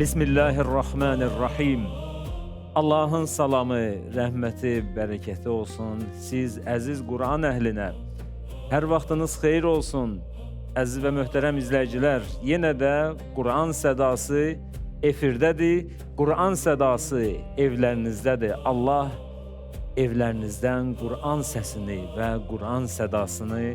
Bismillahirrahmanirrahim. Allahın salamı, rəhməti, bərəkəti olsun. Siz əziz Quran əhlinə. Hər vaxtınız xeyir olsun. Əziz və möhtərəm izləyicilər, yenə də Quran sədası efirdədir. Quran sədası evlərinizdədir. Allah evlərinizdən Quran səsini və Quran sədasını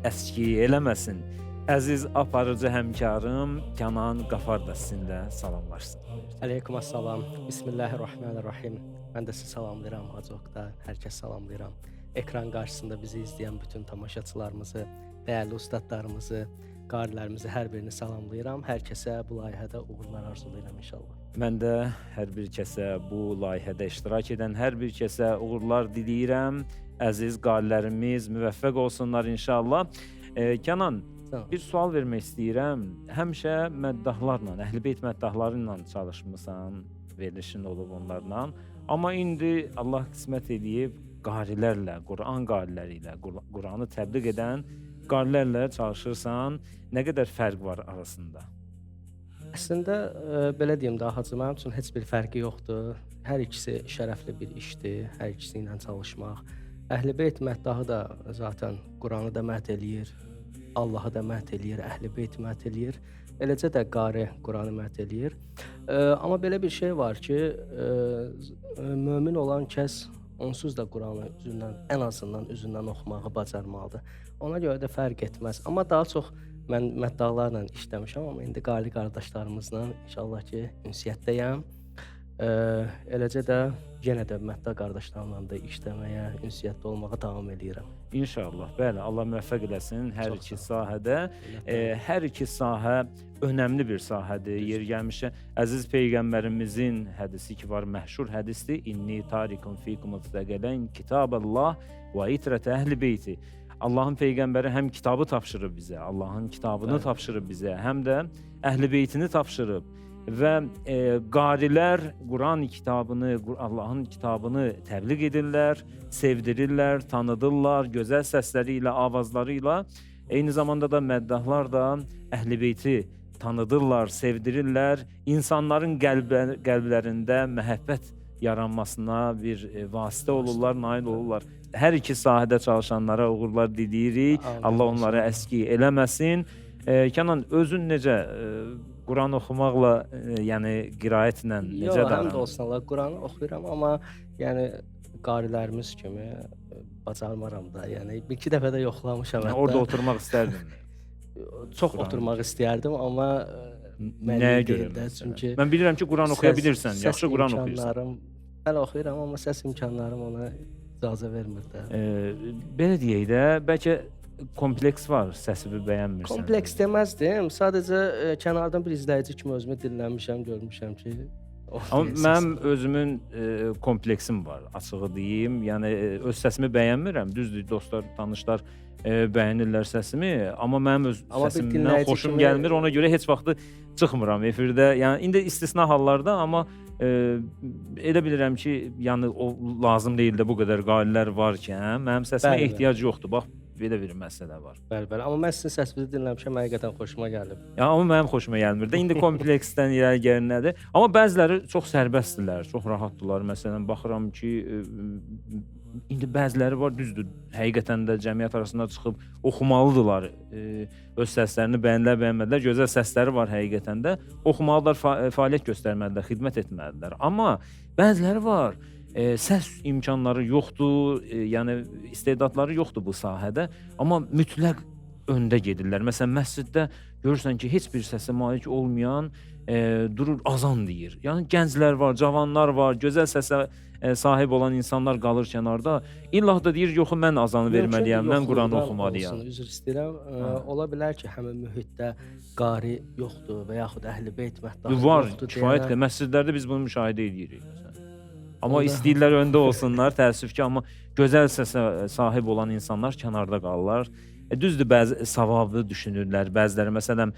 əski eləməsin. Əziz aparıcı həmkarım Kənan Qafar da sizinlə salamlaşsın. Aleyküm assalam. Bismillahirrahmanirrahim. Mən də sizi salamlayıram Hacı Oqtay. Hər kəs salamlayıram. Ekran qarşısında bizi izləyən bütün tamaşaçılarımızı, dəyərli ustadlarımızı, qarilərimizi hər birini salamlayıram. Hər kəsə bu layihədə uğurlar arzulayıram inşallah. Mən də hər bir kəsə bu layihədə iştirak edən hər bir kəsə uğurlar diləyirəm. Əziz qarilərimiz müvəffəq olsunlar inşallah. Kənan, bir sual vermək istəyirəm. Həmişə məddahlarla, Əhl-i-Beyt məddahları ilə çalışmısan, verilişin olub onlarla. Amma indi Allah qismət edib qarilərlə, Quran qariləri ilə, Quranı təbliğ edən qarilərlə çalışırsan. Nə qədər fərq var arasında? Əslində belə deyim də Hacı, mənim üçün heç bir fərqi yoxdur. Hər ikisi şərəfli bir işdir, hər ikisi ilə çalışmaq. Əhl-i-Beyt məddahı da zaten Quranı da mədh eləyir, Allahı da mədh eləyir, Əhl-i-Beyt mədh eləyir. Eləcə də qari Quranı mədh eləyir. Amma belə bir şey var ki, mömin olan kəs onsuz da Quranı ən azından üzündən oxumağı bacarmalıdır. Ona görə də fərq etməz. Amma daha çox mən məddahlarla işləmişəm, amma indi qari qardaşlarımızla inşallah ki, ünsiyyətdəyəm. Eləcə də yenə də məddah qardaşlarımla da işləməyə, ünsiyyətdə olmağa davam edirəm. İnşallah, bəli, Allah müvəffəq eləsin hər iki sahədə. Hər iki sahə önəmli bir sahədir. Yer gəlmişə əziz Peyğəmbərimizin hədisi ki var, məşhur hədisdir. İnni tarikun fikum muttaqələyn kitaballah və itrət Əhl-i-Beyti. Allahın Peyğəmbəri həm kitabı tapşırıb bizə, Allahın kitabını tapşırıb bizə, həm də Əhl-i-Beytini tapşırıb. Və qarilər Quran kitabını, Allahın kitabını təbliğ edirlər, sevdirirlər, tanıdırlar, gözəl səsləri ilə, avazları ilə. Eyni zamanda da məddahlar da Əhl-i-Beyti tanıdırlar, sevdirirlər. İnsanların qəlblərində məhəbbət yaranmasına bir vasitə olurlar, nail olurlar. Hər iki sahədə çalışanlara uğurlar diləyirik. Allah onları əski eləməsin. Kənan, özün necə Quran oxumaqla, yəni qiraətlə necə davranır? Həmd olsun Allah, Quranı oxuyuram, amma yəni qarilərimiz kimi bacarmaram da. Yəni bir-iki dəfə də yoxlamışam hətta. Orada oturmaq istərdim. Çox oturmaq istəyərdim, amma nəyə görə məsələn? Çünki mən bilirəm ki, Quran oxuya bilirsən, yaxşı Quran oxuyursan. Hələ oxuyuram, amma səs imkanlarım ona icazə vermir də. Belə deyək də, bəlkə kompleks var, səsini bəyənmirsən. Kompleks deməzdim. Sadəcə kənardan bir izləyici kimi özümü dinləmişəm, görmüşəm ki, amma mənim özümün kompleksim var, açığı deyim. Yəni öz səsimi bəyənmirəm. Düzdür, dostlar, tanışlar bəyənirlər səsimi, amma mənim öz səsimdən xoşum gəlmir. Ona görə heç vaxtı çıxmıram efirdə. Yəni indi istisna hallarda, amma elə bilirəm ki, yəni o lazım deyil də bu qədər qarilər var ki, mənim səsimə ehtiyac yoxdur. Bax, belə bir məsələ var. Bəli, amma mən sizin səsinizi dinləmişəm, həqiqətən xoşuma gəlib. Amma mənim xoşuma gəlmir də. İndi kompleksdən irəli gələn nədir? Amma bəziləri çox sərbəstdirlər, çox rahatdırlar. Məsələn, baxıram ki, indi bəziləri var, düzdür, həqiqətən də cəmiyyət arasında çıxıb oxumalıdırlar. Öz səslərini bəyənirlər, gözəl səsləri var həqiqətən də. Oxumalıdırlar, fəaliyyət göstərməlidirlər, xidmət etməlidirlər. Amma bəziləri var, səs imkanları yoxdur, yəni istedadları yoxdur bu sahədə, amma mütləq öndə gedirlər. Məsələn, məsciddə görürsən ki, heç bir səsə malik olmayan durur, azan deyir. Yəni gənclər var, cavanlar var, gözəl səsə sahib olan insanlar qalır kənarda. İllah da deyir, yox, mən azanı verməliyəm, mən Quranı oxumalıyam. Üzr istəyirəm. Ola bilər ki, həmin mühitdə qari yoxdur və yaxud Əhl-i-Beyt məddahı yoxdur. Var, kifayət qədər. Məscidlərdə biz bunu müşahidə edirik. Amma istəyirlər öndə olsunlar, təəssüf ki, amma gözəl səsə sahib olan insanlar kənarda qalırlar. Düzdür, bəzi savabı düşünürlər, bəziləri məsələn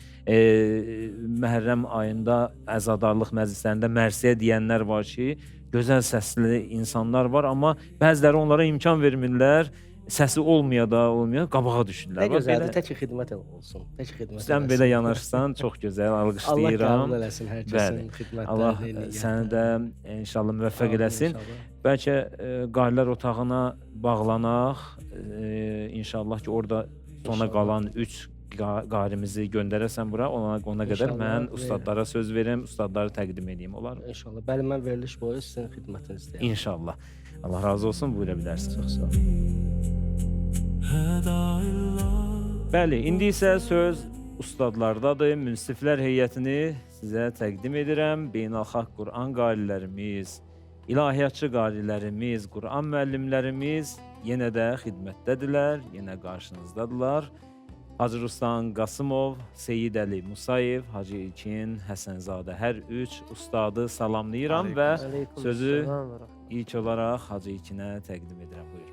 Məhərrəm ayında əzadarlıq məclislərində mərsiyə deyənlər var ki, gözəl səsli insanlar var, amma bəziləri onlara imkan vermirlər. səsi olmaya da, olmaya qabağa düşdülər. Nə Bax gözəldir, belə tək ki xidmət olsun. Tək ki xidmət sən eləsin. belə yanaşsan çox gözəl, Allah alqışlayıram. qəbul eləsin hər Bəli. kəsin Allah xidmətlərini, səni də inşallah müvəffəq Amin eləsin. inşallah. Bəlkə qarilər otağına bağlanaq. İnşallah ki, orada sona İnşallah. qalan 3 qarimizi göndərəsən bura. Ona qədər İnşallah mən və- ustadlara söz verim, ustadları təqdim edeyim olar. İnşallah. Bəli, mən veriliş boyu sizin xidmətinizdəyəm. İnşallah. Allah razı olsun, buyura bilərsiniz. Çox sağ olun. Bəli, indi isə söz ustadlardadır. Münsiflər heyətini sizə təqdim edirəm. Beynəlxalq Quran qarilərimiz, ilahiyyatçı qarilərimiz, Quran müəllimlərimiz yenə də xidmətdədirlər, yenə qarşınızdadılar. Hacı Ruslan Qasımov, Seyid Əli Musayev, Hacı İlkin Həsənzadə hər 3 ustadı salamlayıram və sözü ilk olaraq Hacı İlkinə təqdim edirəm. Buyur.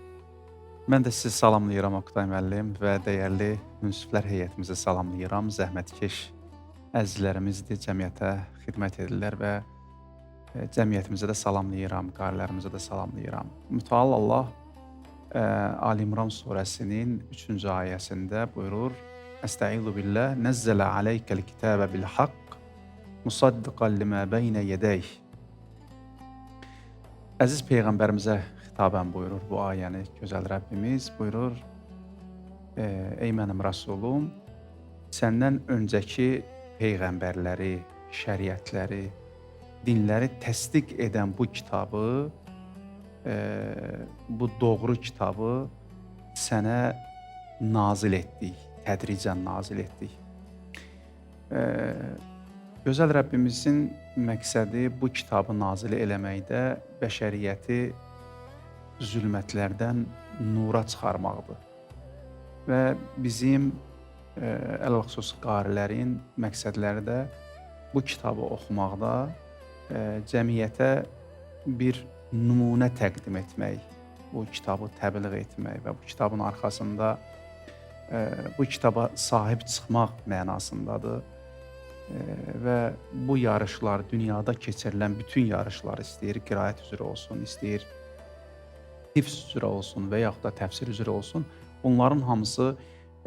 Mən də sizi salamlayıram Oqtay müəllim və dəyərli münsiflər heyətimizi salamlayıram. Zəhmətkeş əzizlərimizdir, cəmiyyətə xidmət edirlər və cəmiyyətimizə də salamlayıram, qarilərimizə də salamlayıram. Mütəal Allah Ali İmran surəsinin 3-cü ayəsində buyurur: Əstəizu billah, nəzzələ aleykəl kitəbə bil haqq, musaddiqan limə beynə yədəyh. Əziz Peyğəmbərimizə xitabən buyurur bu ayəni gözəl Rəbbimiz. Buyurur, ey mənim Rasulum, səndən öncəki Peyğəmbərləri, şəriətləri, dinləri təsdiq edən bu kitabı, bu doğru kitabı sənə nazil etdik, tədricən nazil etdik. Gözəl Rəbbimizin məqsədi bu kitabı nazil eləməkdə bəşəriyyəti zülmətlərdən nura çıxarmaqdır. Və bizim ələlxüsus qarilərin məqsədləri də bu kitabı oxumaqda cəmiyyətə bir nümunə təqdim etmək, bu kitabı təbliğ etmək və bu kitabın arxasında bu kitaba sahib çıxmaq mənasındadır. Və bu yarışlar, dünyada keçirilən bütün yarışlar, istəyir qiraət üzrə olsun, istəyir hifz üzrə olsun və yaxud da təfsir üzrə olsun, bunların hamısı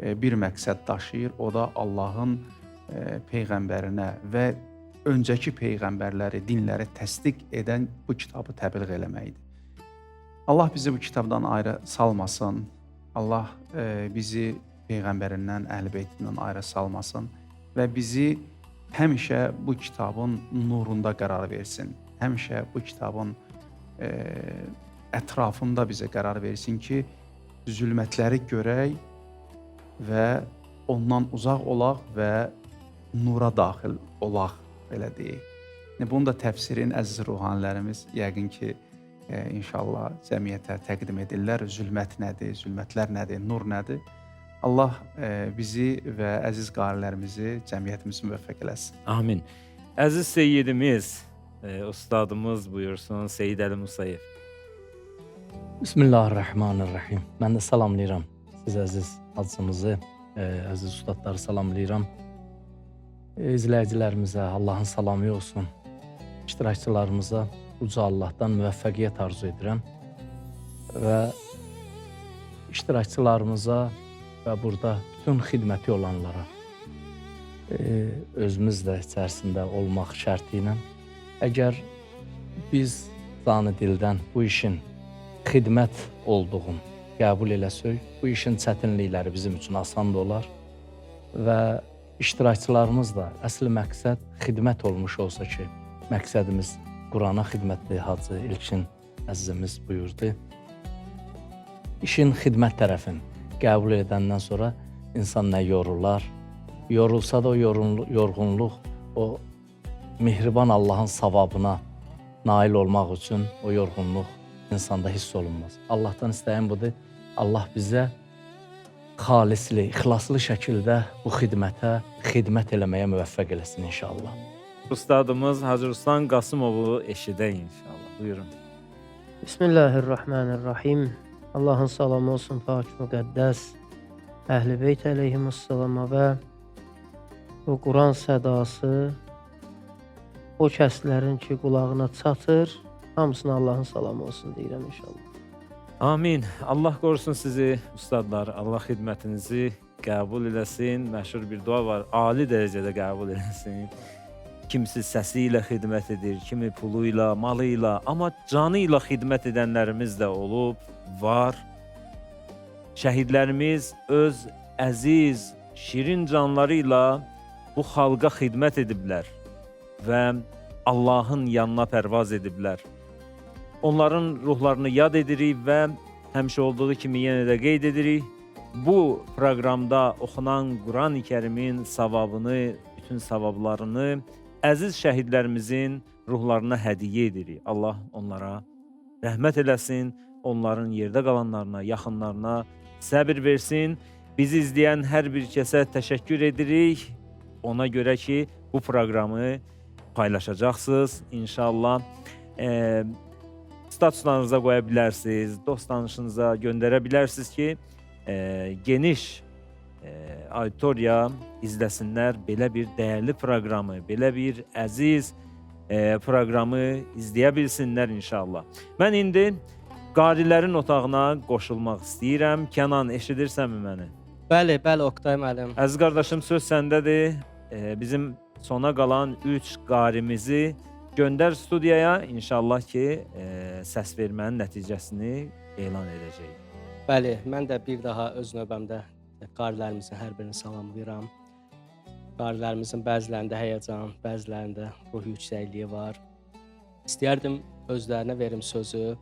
bir məqsəd daşıyır. O da Allahın Peyğəmbərinə və öncəki Peyğəmbərləri, dinləri təsdiq edən bu kitabı təbliğ eləməkdir. Allah bizi bu kitabdan ayrı salmasın. Allah bizi Peyğəmbərindən, Əhl-i-Beytindən ayrı salmasın və bizi həmişə bu kitabın nurunda qərar versin. Həmişə bu kitabın ətrafında bizə qərar versin ki, zülmətləri görək və ondan uzaq olaq və nura daxil olaq, belə deyək. Bunu da təfsirin əziz ruhanilərimiz yəqin ki, inşallah cəmiyyətə təqdim edirlər. Zülmət nədir, zülmətlər nədir, nur nədir? Allah bizi və əziz qarilərimizi, cəmiyyətimizi müvəffəq eləsin. Amin. Əziz Seyyidimiz, ustadımız buyursun, Seyid Əli Musayev. Bismillahirrahmanirrahim. Mən də salamlayıram siz əziz hacımızı, əziz ustadları salamlayıram. İzləyicilərimizə Allahın salamı olsun. İştirakçılarımıza uca Allahdan müvəffəqiyyət arzu edirəm. Və iştirakçılarımıza və burada bütün xidməti olanlara özümüz də içərisində olmaq şərti ilə əgər biz canı dildən bu işin xidmət olduğunu qəbul eləsək, bu işin çətinlikləri bizim üçün asan da olar və iştirakçılarımız da əsl məqsəd xidmət olmuş olsa ki, məqsədimiz Qurana xidmətdir, Hacı İlkin əzizimiz buyurdu. İşin xidmət tərəfini qəbul edəndən sonra insan nə yorular, yorulsa da o yorğunluq, o mehriban Allahın savabına nail olmaq üçün o yorğunluq insanda hiss olunmaz. Allahdan istəyən budur, Allah bizə xalisli, ixlaslı şəkildə bu xidmət eləməyə müvəffəq eləsin inşallah. Ustadımız Hacı Ruslan Qasımovu eşidək inşallah. Buyurun. Bismillahirrahmanirrahim. Allahın salamı olsun pak müqəddəs Əhl-i Beyt əleyhimussalama və bu Quran sədası o kəslərin ki qulağına çatır, hamısına Allahın salamı olsun deyirəm inşallah. Amin. Allah qorusun sizi ustadlar. Allah xidmətinizi qəbul eləsin. Məşhur bir dua var. Ali dərəcədə qəbul eləsin. Kimisi səsi ilə xidmət edir, kimi pulu ilə, malı ilə, amma canı ilə xidmət edənlərimiz də olub, var. Şəhidlərimiz öz əziz, şirin canları ilə bu xalqa xidmət ediblər və Allahın yanına pərvaz ediblər. Onların ruhlarını yad edirik və həmişə olduğu kimi yenə də qeyd edirik. Bu proqramda oxunan Quran-ı Kərimin savabını, bütün savablarını əziz şəhidlərimizin ruhlarına hədiyyə edirik. Allah onlara rəhmət eləsin, onların yerdə qalanlarına, yaxınlarına səbir versin. Bizi izləyən hər bir kəsə təşəkkür edirik. Ona görə ki, bu proqramı paylaşacaqsınız inşallah. Statuslarınıza qoya bilərsiniz, dost tanışınıza göndərə bilərsiniz ki, geniş auditoriya izləsinlər belə bir dəyərli proqramı, belə bir əziz proqramı izləyə bilsinlər inşallah. Mən indi qarilərin otağına qoşulmaq istəyirəm. Kənan, eşidirsənmi məni? Bəli, Oktay müəllim. Əziz qardaşım, söz səndədir. Bizim sona qalan 3 qarimizi göndər studiyaya. İnşallah ki, səs vermənin nəticəsini elan edəcəyik. Bəli, mən də bir daha öz növbəmdə qarilərimizin hər birini salamlayıram. Qarilərimizin bəzilərində həyəcan, bəzilərində ruh yüksəkliyi var. İstəyərdim özlərinə verim sözü.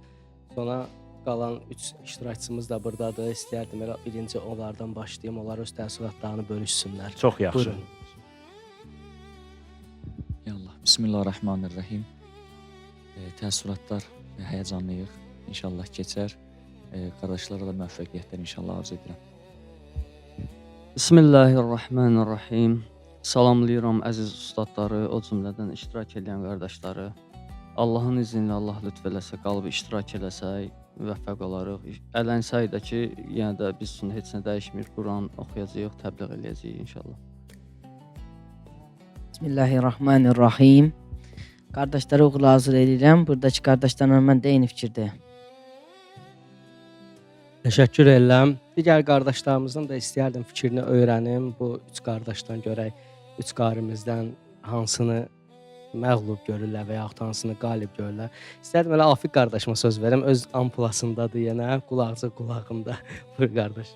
Sonra qalan 3 iştirakçımız da buradadır. İstəyərdim elə birinci onlardan başlayım. Onlar öz təəssüratlarını bölüşsünlər. Çox yaxşı. Buyurun. Yallah. Bismillahirrahmanirrahim. Təəssüratlar həyəcanlıyıq. İnşallah keçər. Qardaşlara da müvəffəqiyyətlər inşallah arzu edirəm. Bismillahirrahmanirrahim. Salamlayıram əziz ustadları, o cümlədən iştirak edən qardaşları. Allahın izni ilə Allah lütf eləsə, qalıb iştirak eləsək, müvəffəq olarıq. Ələnsək də ki, yenə də biz üçün heç nə dəyişmir. Quran oxuyacağıq, təbliğ eləyəcəyik inşallah. Bismillahirrahmanirrahim. Qardaşlara uğurlu hazır edirəm. Buradakı qardaşlarla mən də eyni fikirdəyim. Təşəkkür edirəm. Digər qardaşlarımızın da istəyərdim fikrini öyrənim. Bu 3 qardaşdan görək, 3 qarimizdən hansını məğlub görürlər və yaxud hansını qalib görürlər. İstərdim elə Afiq qardaşıma söz verim. Öz ampulasındadır yenə, qulaqcı qulağımda. Buyur qardaş.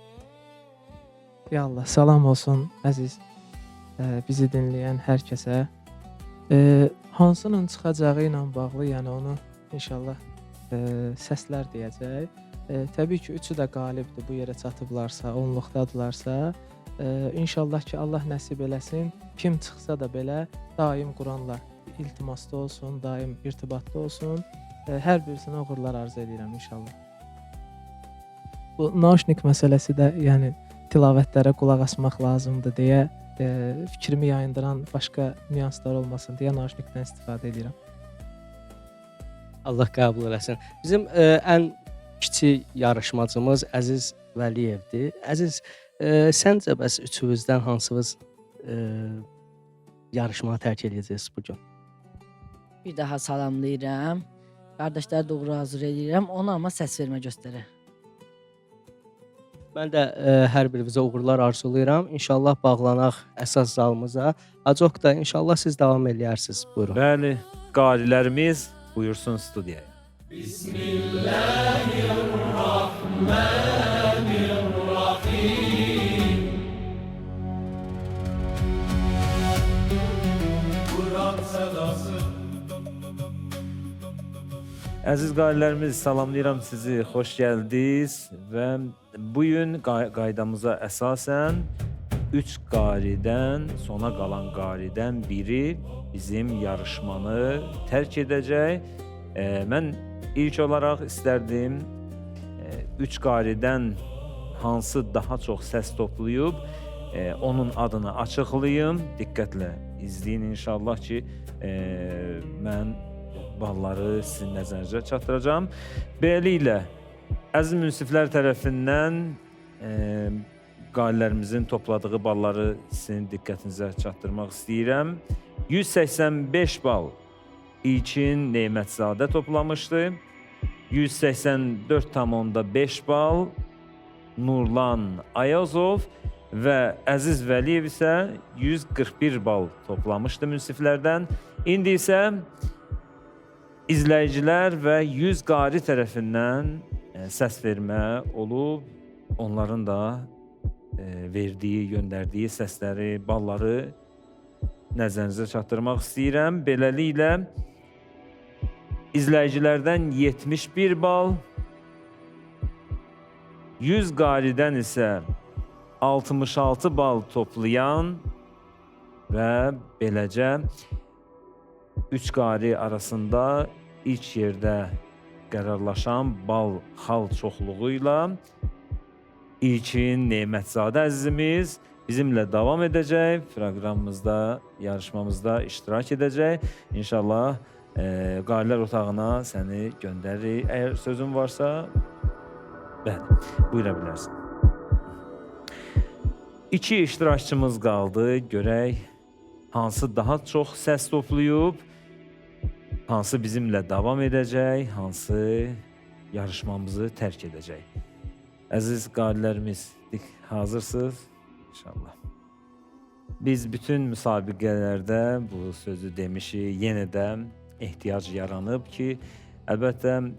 Ya Allah, salam olsun əziz bizi dinləyən hər kəsə. Hansının çıxacağı ilə bağlı, yəni onu inşallah səslər deyəcək. Təbii ki, üçü də qalibdir, bu yerə çatıblarsa, onluqdadılarsa. İnşallah ki, Allah nəsib eləsin. Kim çıxsa da belə daim Quranla iltimasda olsun, daim irtibatda olsun. Hər birisinə uğurlar arzu edirəm inşallah. Bu nauşnik məsələsi də, yəni tilavətlərə qulaq asmaq lazımdır deyə fikrimi yayındıran başqa nüanslar olmasın deyə nauşnikdən istifadə edirəm. Allah qəbul eləsin. Bizim ən kiçik yarışmacımız Əziz Vəliyevdir. Əziz, səncə bəs üçünüzdən hansınız yarışmanı tərk edəcəksiniz bu gün? Bir daha salamlayıram. Qardaşlara da uğurlu hazır edirəm. Ona amma səs vermə göstərər. Mən də hər birinizə uğurlar arzulayıram. İnşallah bağlanaq əsas zalımıza. Acok da inşallah siz davam eləyərsiniz. Buyurun. Bəli, qarilərimiz buyursun studiyaya. Əziz qarilərimiz, salamlayıram sizi, xoş gəldiniz və bugün qaydamıza əsasən 3 qaridən, sona qalan qaridən biri bizim yarışmanı tərk edəcək. Mən ilk olaraq istərdim 3 qaridən hansı daha çox səs toplayıb onun adını açıqlayım. Diqqətlə izləyin inşallah ki, mən balları sizin nəzərinizə çatdıracağam. Beləliklə, əziz münsiflər tərəfindən qarilərimizin topladığı balları sizin diqqətinizə çatdırmaq istəyirəm. 185 bal İlkin Neymətzadə toplamışdı. 184,5 bal Nurlan Ayazov və Əziz Vəliyev isə 141 bal toplamışdı münsiflərdən. İndi isə izləyicilər və 100 qari tərəfindən səs vermə olub. Onların da verdiyi, göndərdiyi səsləri, balları nəzərinizə çatdırmaq istəyirəm. Beləliklə, izləyicilərdən 71 bal, 100 qaridən isə 66 bal toplayan və beləcə 3 qari arasında ilk yerdə qərarlaşan bal xal çoxluğu ilə İlkin Nemətzadə əzizimiz bizimlə davam edəcək, proqramımızda, yarışmamızda iştirak edəcək. İnşallah qarilər otağına səni göndəririk. Əgər sözün varsa, bəli, buyura bilərsən. 2 iştirakçımız qaldı. Görək, hansı daha çox səs toplayıb, hansı bizimlə davam edəcək, hansı yarışmamızı tərk edəcək. Əziz qarilərimiz, hazırsınız? İnşallah. Biz bütün müsabiqələrdə bu sözü demişik, yenə də ehtiyac yaranıb ki, əlbəttə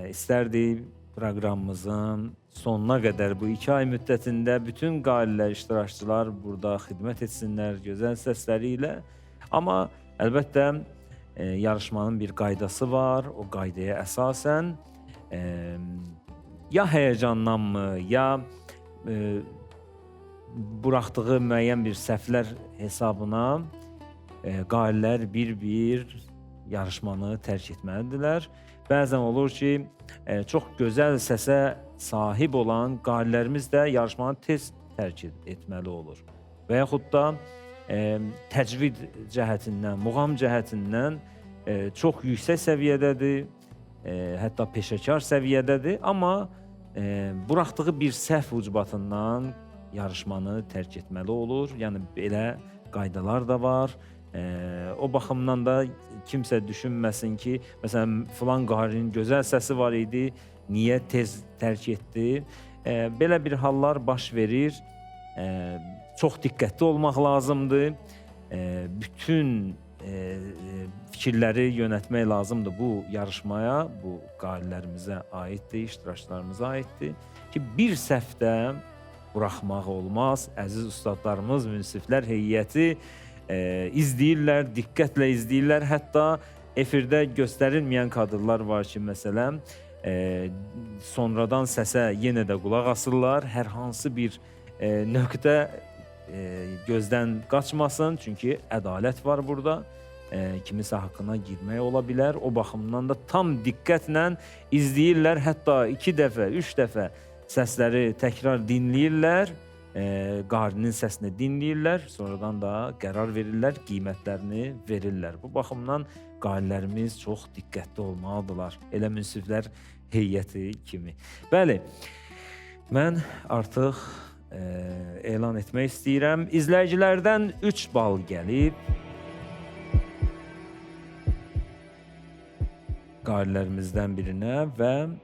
istərdik proqramımızın sonuna qədər bu 2 ay müddətində bütün qarilər, iştirakçılar burada xidmət etsinlər gözəl səsləri ilə. Amma əlbəttə yarışmanın bir qaydası var. O qaydaya əsasən ya həyəcandanmı, ya buraxdığı müəyyən bir səhvlər hesabına qarilər bir-bir yarışmanı tərk etməlidirlər. Bəzən olur ki, çox gözəl səsə sahib olan qarilərimiz də yarışmanı tez tərk etməli olur. Və yaxud da təcvid cəhətindən, muğam cəhətindən çox yüksək səviyyədədir, hətta peşəkar səviyyədədir, amma buraxdığı bir səhv ucbatından yarışmanı tərk etməli olur. Yəni belə qaydalar da var. O baxımdan da kimsə düşünməsin ki, məsələn, filan qarinin gözəl səsi var idi, niyə tez tərk etdi? Belə bir hallar baş verir. Çox diqqətli olmaq lazımdır. Bütün fikirləri yönətmək lazımdır bu yarışmaya, bu qarilərimizə aiddir, iştirakçılarımıza aiddir ki, bir səhvdə buraxmaq olmaz. Əziz ustadlarımız, münsiflər heyəti izləyirlər, diqqətlə izləyirlər. Hətta efirdə göstərilməyən kadrlar var ki, məsələn, sonradan səsə yenə də qulaq asırlar. Hər hansı bir nöqtə gözdən qaçmasın, çünki ədalət var burada. Kimisə haqqına girmək ola bilər. O baxımdan da tam diqqətlə izləyirlər. Hətta 2 dəfə, 3 dəfə səsləri təkrar dinləyirlər. Qarinin səsini dinləyirlər. Sonradan da qərar verirlər, qiymətlərini verirlər. Bu baxımdan qarilərimiz çox diqqətli olmalıdırlar. Elə münsiflər heyəti kimi. Bəli, mən artıq elan etmək istəyirəm. İzləyicilərdən 3 bal gəlib. Qarilərimizdən birinə və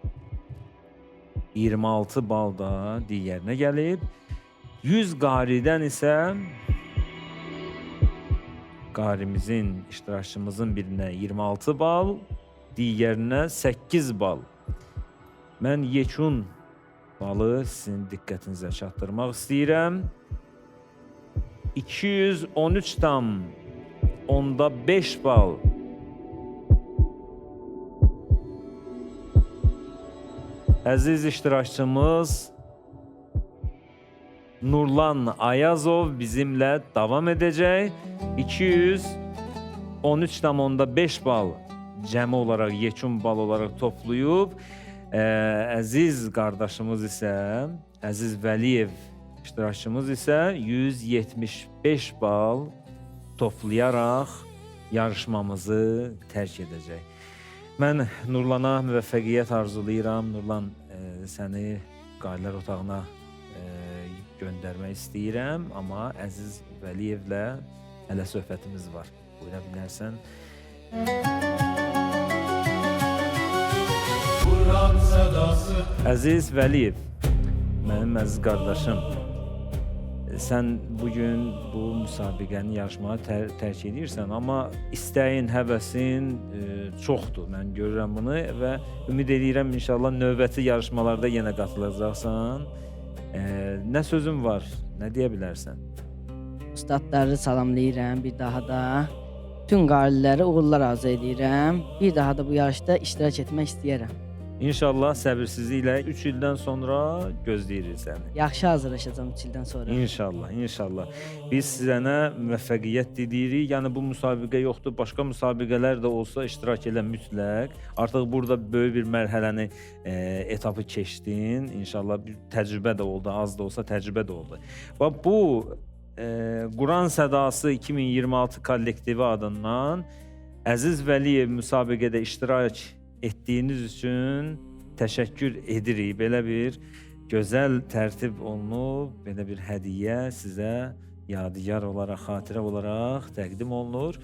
26 bal da digərinə gəlib. 100 qaridən isə qarimizin, iştirakçımızın birinə 26 bal, digərinə 8 bal. Mən yekun balı sizin diqqətinizə çatdırmaq istəyirəm. 213,5 bal. Əziz iştirakçımız Nurlan Ayazov bizimlə davam edəcək. 213,5 bal cəmi olaraq, yekun bal olaraq toplayıb. Əziz qardaşımız isə, Əziz Vəliyev iştirakçımız isə 175 bal toplayaraq yarışmamızı tərk edəcək. Mən Nurlana müvəffəqiyyət arzulayıram. Nurlan, səni qarilər otağına göndərmək istəyirəm, amma Əziz Vəliyevlə hələ söhbətimiz var. Buyura bilərsən. Əziz Vəliyev, mənim əziz qardaşım, sən bugün bu müsabiqəni, yarışmanı tərk edirsən, amma istəyin, həvəsin çoxdur. Mən görürəm bunu və ümid edirəm inşallah növbəti yarışmalarda yenə qatılacaqsan. Nə sözün var? Nə deyə bilərsən? Ustadları salamlayıram bir daha da. Bütün qarilərə uğurlar arzu edirəm. Bir daha da bu yarışda iştirak etmək istəyirəm. İnşallah səbirsizliklə 3 ildən sonra gözləyirik səni. Yaxşı hazırlaşacağam 3 ildən sonra. İnşallah, inşallah. Biz sənə müvəffəqiyyət diləyirik. Yəni bu müsabiqə yoxdur, başqa müsabiqələr də olsa iştirak elə mütləq. Artıq burada böyük bir mərhələni, etapı keçdin. İnşallah bir təcrübə də oldu, az da olsa təcrübə də oldu. Və bu Quran Sədası 2026 kollektivi adından Əziz Vəliyev müsabiqədə iştirak etdiyiniz üçün təşəkkür edirik. Belə bir gözəl tərtib olunub, belə bir hədiyyə sizə yadigar olaraq, xatirə olaraq təqdim olunur.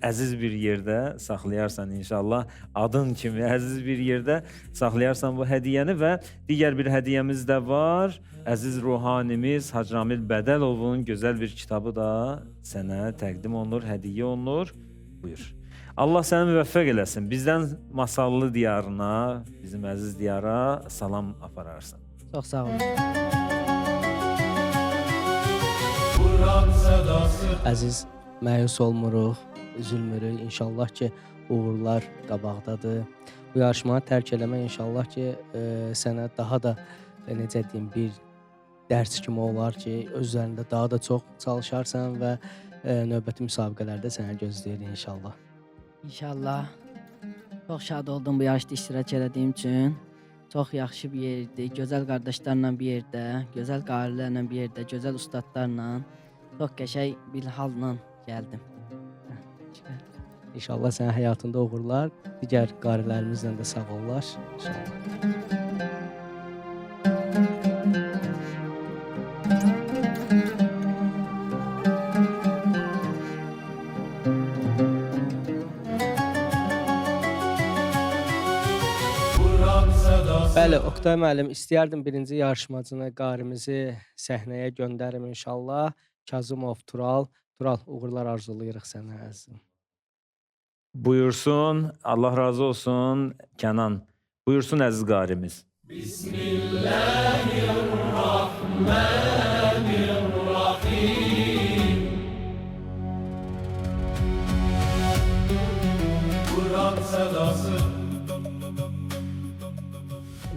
Əziz bir yerdə saxlayarsan inşallah, adın kimi əziz bir yerdə saxlayarsan bu hədiyyəni və digər bir hədiyyəmiz də var. Əziz ruhanimiz Hacı Ramil Bədəlovun gözəl bir kitabı da sənə təqdim olunur, hədiyyə olunur. Buyur. Allah səni müvəffəq eləsin. Bizdən Masallı diyarına, bizim əziz diyara salam apararsın. Çox sağ olun. Əziz, məyus olmuruq, üzülmürük. İnşallah ki, uğurlar qabaqdadır. Bu yarışmanı tərk eləmək inşallah ki, sənə daha da necə deyim, bir dərs kimi olar ki, öz üzərində daha da çox çalışarsan və növbəti müsabiqələrdə sənə gözləyirik inşallah. İnşallah. Çox şad oldum bu yarışda iştirak etdiyim üçün. Çox yaxşı bir yerdir. Gözəl qardaşlarla bir yerdə, gözəl qarilərlə bir yerdə, gözəl ustadlarla, çox qəşəng bir halla gəldim. İnşallah sənin həyatında uğurlar, digər qarilərimizlə də sağ ollar. İnşallah. Bəli, Oktay müəllim, istəyərdim birinci yarışmacını, qarimizi səhnəyə göndərim inşallah. Kazımov Tural. Tural, uğurlar arzulayırıq sənə əzizim. Buyursun, Allah razı olsun Kənan. Buyursun əziz qarimiz.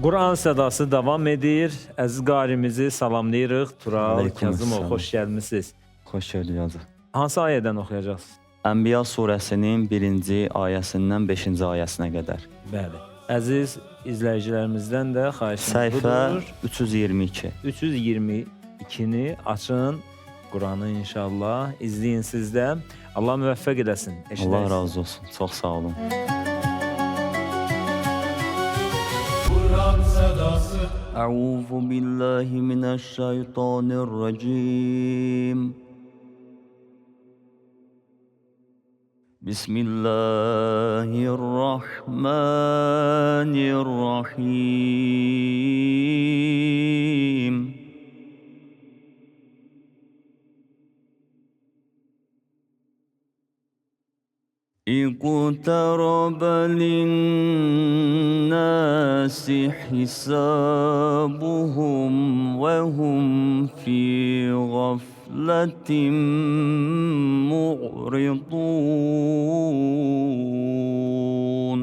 Quran Sədası davam edir. Əziz qarimizi salamlayırıq. Tural, Aleyküm Kazımov, selam. xoş gəlmisiniz. Xoş gördük. Hansı ayədən oxuyacaqsınız? Ənbiya surəsinin 1-ci ayəsindən 5-ci ayəsinə qədər. Bəli. Əziz izləyicilərimizdən də xahişimiz Səhifə budur. 322. 322-ni açın. Quranı inşallah izləyin siz də. Allah müvəffəq eləsin. Allah razı olsun. Çox sağ olun. أعوذ بالله من الشيطان الرجيم بسم الله الرحمن الرحيم اقترب للناس حسابهم وهم في غفلة معرضون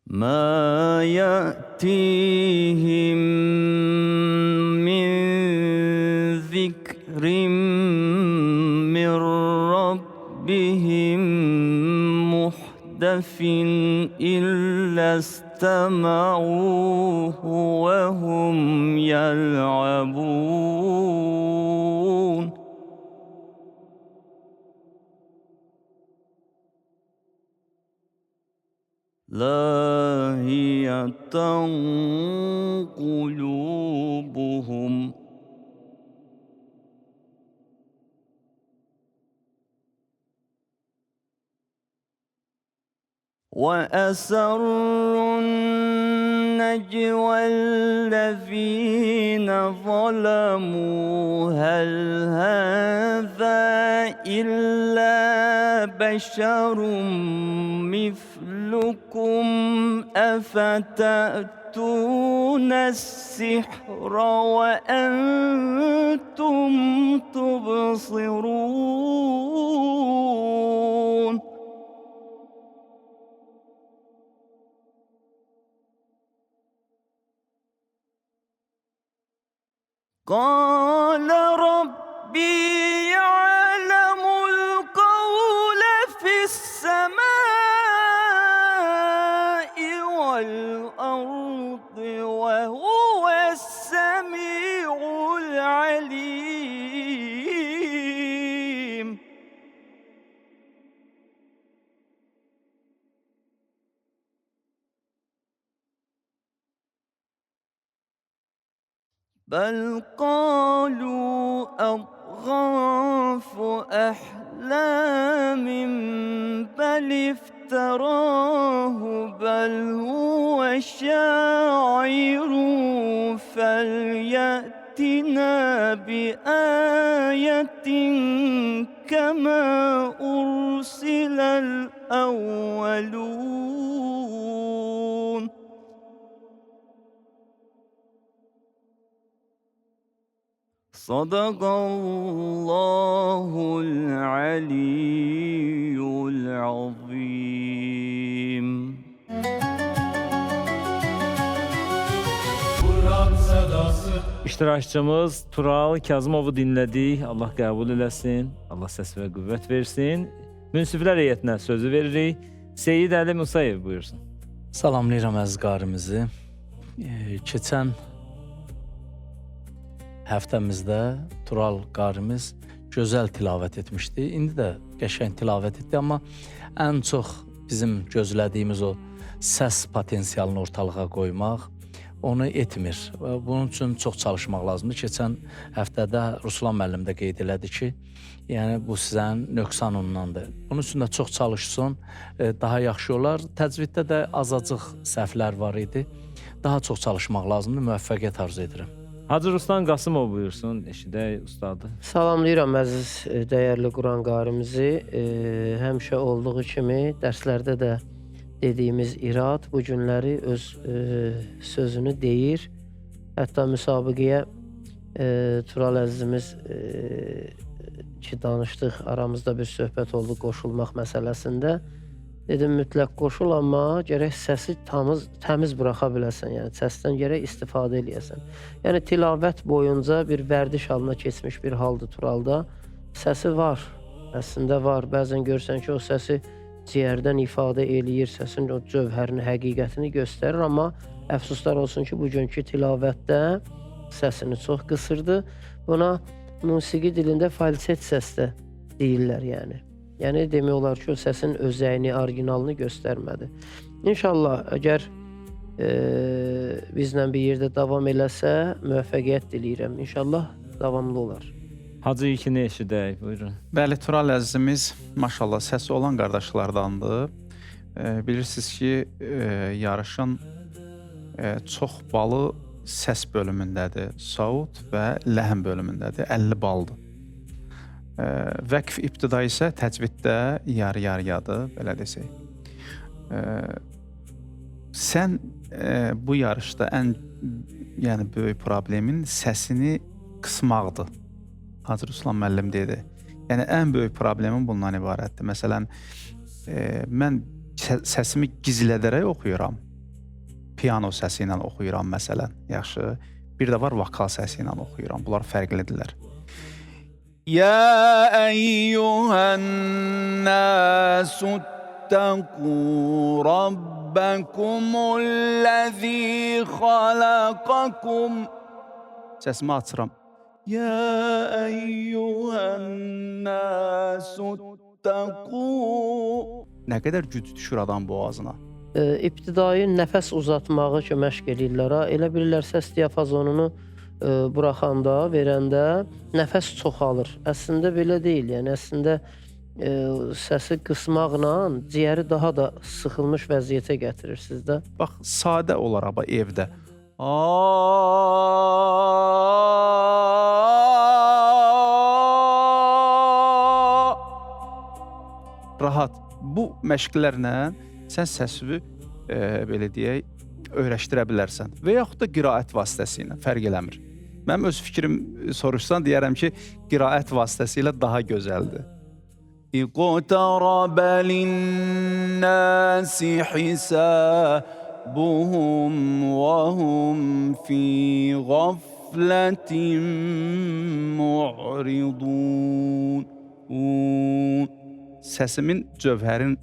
ما يأتيهم من ذكر من ربهم محدث إلا استمعوه وهم يلعبون لاهية قلوبهم وأسروا النجوى الذين ظلموا هل هذا إلا بشر مثلكم أفتأتون السحر وأنتم تبصرون قال ربي يعلم القول في السماء والأرض وهو السميع العليم بل قالوا أضغاث أحلام بل افتراه بل هو شاعر فليأتنا بآية كما أرسل الأولون صدق الله العلي العظيم. İştirakçımız Tural Kazımovu dinlədik. Allah qəbul eləsin. Allah səs və qüvvət versin. Münsiflər heyətinə sözü veririk. Seyid Əli Musayev buyursun. Salamlayıram əziz qarimizi. Keçən həftəmizdə Tural qarimiz gözəl tilavət etmişdi. İndi də qəşəng tilavət etdi, amma ən çox bizim gözlədiyimiz o səs potensialını ortalığa qoymaq onu etmir. Bunun üçün çox çalışmaq lazımdır. Keçən həftədə Ruslan müəllim də qeyd elədi ki, yəni bu sizin nöqsan ondandır. Bunun üçün də çox çalışsın, daha yaxşı olar. Təcviddə də azacıq səhvlər var idi. Daha çox çalışmaq lazımdır. Müvəffəqiyyət arzu edirəm. Hacı Ruslan Qasımov buyursun, eşidək ustadı. Salamlayıram əziz, dəyərli Quran qarimizi. Həmişə olduğu kimi dərslərdə də dediyimiz irad bu günləri öz sözünü deyir. Hətta müsabiqəyə Tural əzizimiz ki danışdıq, aramızda bir söhbət oldu qoşulmaq məsələsində. Dedim mütləq qoşul, amma gərək səsi təmiz buraxa biləsən, yəni səsdən gərək istifadə eləyəsən. Yəni tilavət boyunca bir vərdiş halına keçmiş bir haldır Turalda. Səsi var, əslində var. Bəzən görsən ki, o səsi ciyərdən ifadə eləyir, səsin o cövhərini, həqiqətini göstərir, amma əfsuslar olsun ki, bugünkü tilavətdə səsini çox qısırdı. Buna musiqi dilində falset səsdə deyirlər yəni. Yəni demək olar ki, o səsin özəyini, orijinalını göstərmədi. İnşallah, əgər bizlə bir yerdə davam eləsə, müvəffəqiyyət diləyirəm. İnşallah davamlı olar. Hacı İlkini eşidək, buyurun. Bəli, Tural əzizimiz maşallah səsi olan qardaşlardandır. Bilirsiniz ki, yarışın çox balı səs bölümündədir, saut və ləhəm bölümündədir, 50 baldır. Vəqf ibtida isə təcviddə yarı-yarıyadır, belə desək. Sən bu yarışda ən böyük problemin səsini qısmaqdır. Hacı Ruslan müəllim dedi. Yəni, ən böyük problemim bundan ibarətdir. Məsələn, mən səsimi gizlədərək oxuyuram. Piano səsi ilə oxuyuram, məsələn, yaxşı. Bir də var, vokal səsi ilə oxuyuram. Bunlar fərqlidirlər. يا أيها الناس اتقوا ربكم الذي خلقكم. Səsimi açıram. يا أيها الناس اتقوا. Nə qədər güc düşür adam boğazına. İbtidai nəfəs uzatmağı ki, məşq edirlər. Elə bilirlər səs diapazonunu buraxanda, verəndə nəfəs çoxalır. Əslində belə deyil. Yəni əslində səsi qısmaqla ciyəri daha da sıxılmış vəziyyətə gətirirsiniz də. Bax, sadə olaraq bax, evdə. Rahat. Bu məşqlərlə sən səsini belə deyək, öyrəşdirə bilərsən və yaxud da qiraət vasitəsilə, fərq eləmir. Mənim öz fikrim soruşsan deyərəm ki, qiraət vasitəsilə daha gözəldir. اقترب للناس حسابهم وهم في غفلة معرضون. Səsimin cövhərin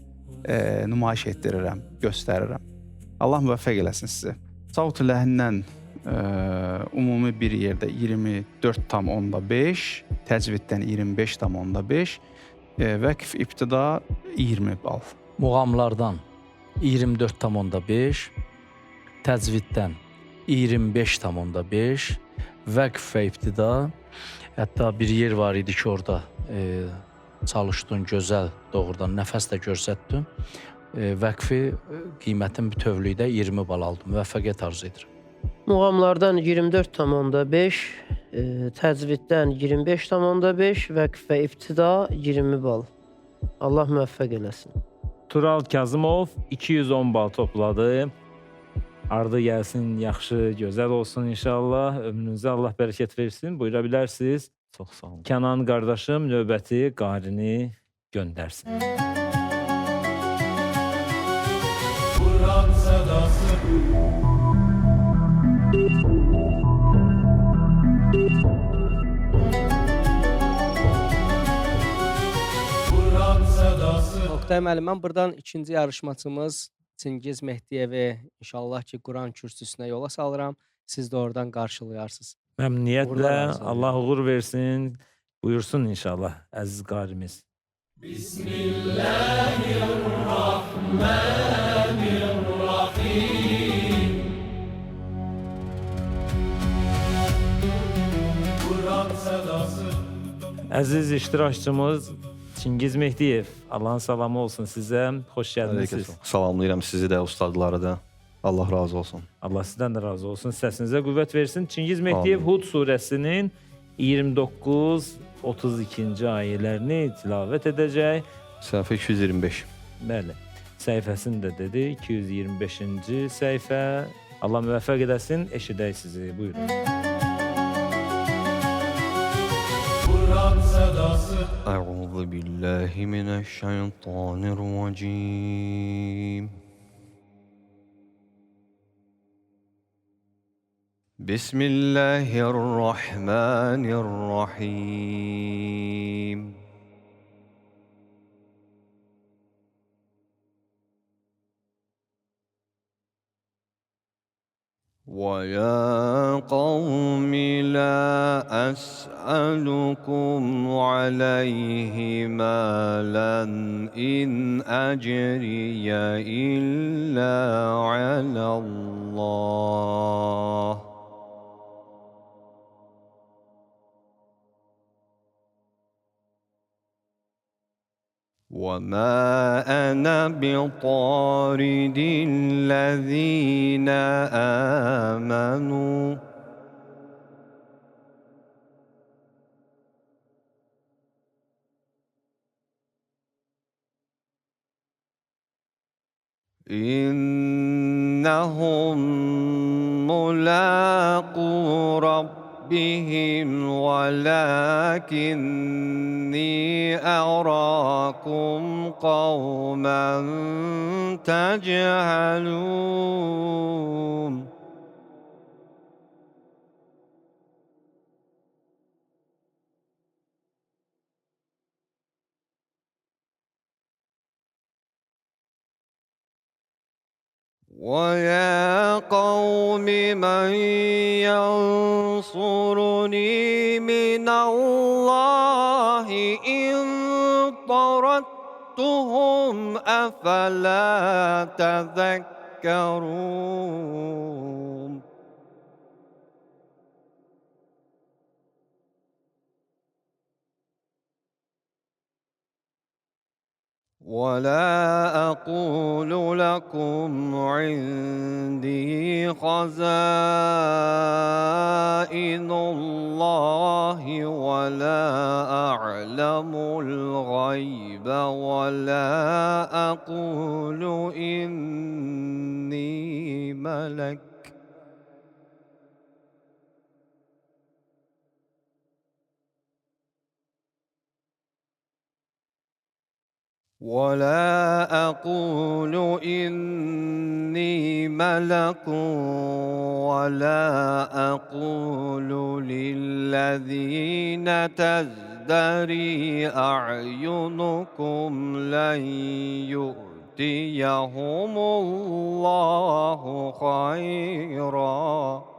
nümayiş etdirirəm, göstərirəm. Allah müvəffəq eləsin sizi. Saut ləhnindən ümumi bir yerdə 24,5, təcviddən 25,5, vəqf ibtida 20 bal. Muğamlardan 24,5, təcviddən 25,5, vəqf və ibtida. Hətta bir yer var idi ki, orada çalışdın, gözəl, doğrudan nəfəs də göstərdin. Vəqfi qiymətin bütövlükdə 20 bal aldım. Müvəffəqiyyət arzu edirəm. Muğamlardan 24,5, təcviddən 25,5, vəqf və ibtida 20 bal. Allah müvəffəq eləsin. Tural Kazımov 210 bal topladı. Ardı gəlsin, yaxşı, gözəl olsun inşallah. Ömrünüzə Allah bərəkət versin. Buyura bilərsiniz. Çox sağ olun. Kənan qardaşım növbəti qarini göndərsin. Quran sədası. Quran sədası. Oktay müəllim, mən buradan ikinci yarışmacımız Çingiz Mehdiyevi inşallah ki, Quran kürsüsünə yola salıram. Siz də oradan qarşılayarsınız. Məmnuniyyətlə, Uğurlar arzu Allah uğur versin. Buyursun inşallah əziz qarimiz. Bismillahirrahmanirrahim. Quran sədası. Əziz iştirakçımız Çingiz Mehdiyev, Allahın salamı olsun sizə. Xoş gəldiniz. Salamlayıram sizi də, ustadları da. Allah razı olsun. Allah sizdən də razı olsun. Səsinizə qüvvət versin. Çingiz Mehdiyev Hud surəsinin 29-32-ci ayələrini tilavət edəcək. Səhifə 225. Bəli. Səhifəsini də dedi. 225-ci səhifə. Allah müvəffəq edəsin. Eşidək sizi. Buyurun. Quran sədası. Əuzu billahi minəşşeytanirracim. Bismillahirrahmanirrahim. وَيَا قَوْمِ لَا أَسْأَلُكُمْ عَلَيْهِ مَالًا إِنْ أَجْرِيَ إِلَّا عَلَى اللَّهِ وَمَا أَنَا بِطَارِدِ الَّذِينَ آمَنُوا إِنَّهُمْ مُلَاقُو رَبِّهِمْ وَلَكِنِّي أَرَاكُمْ قَوْمًا تَجْهَلُونَ وَيَا قَوْمِ مَنْ يَنْصُرُنِي مِنَ اللَّهِ إِنْ طَرَدتُّهُمْ أَفَلَا تَذَكَّرُونَ ولا أقول لكم عندي خزائن الله ولا أعلم الغيب ولا أقول إني ملك ولا أقول إني ملك ولا أقول للذين تزدري أعينكم لن يؤتيهم الله خيرا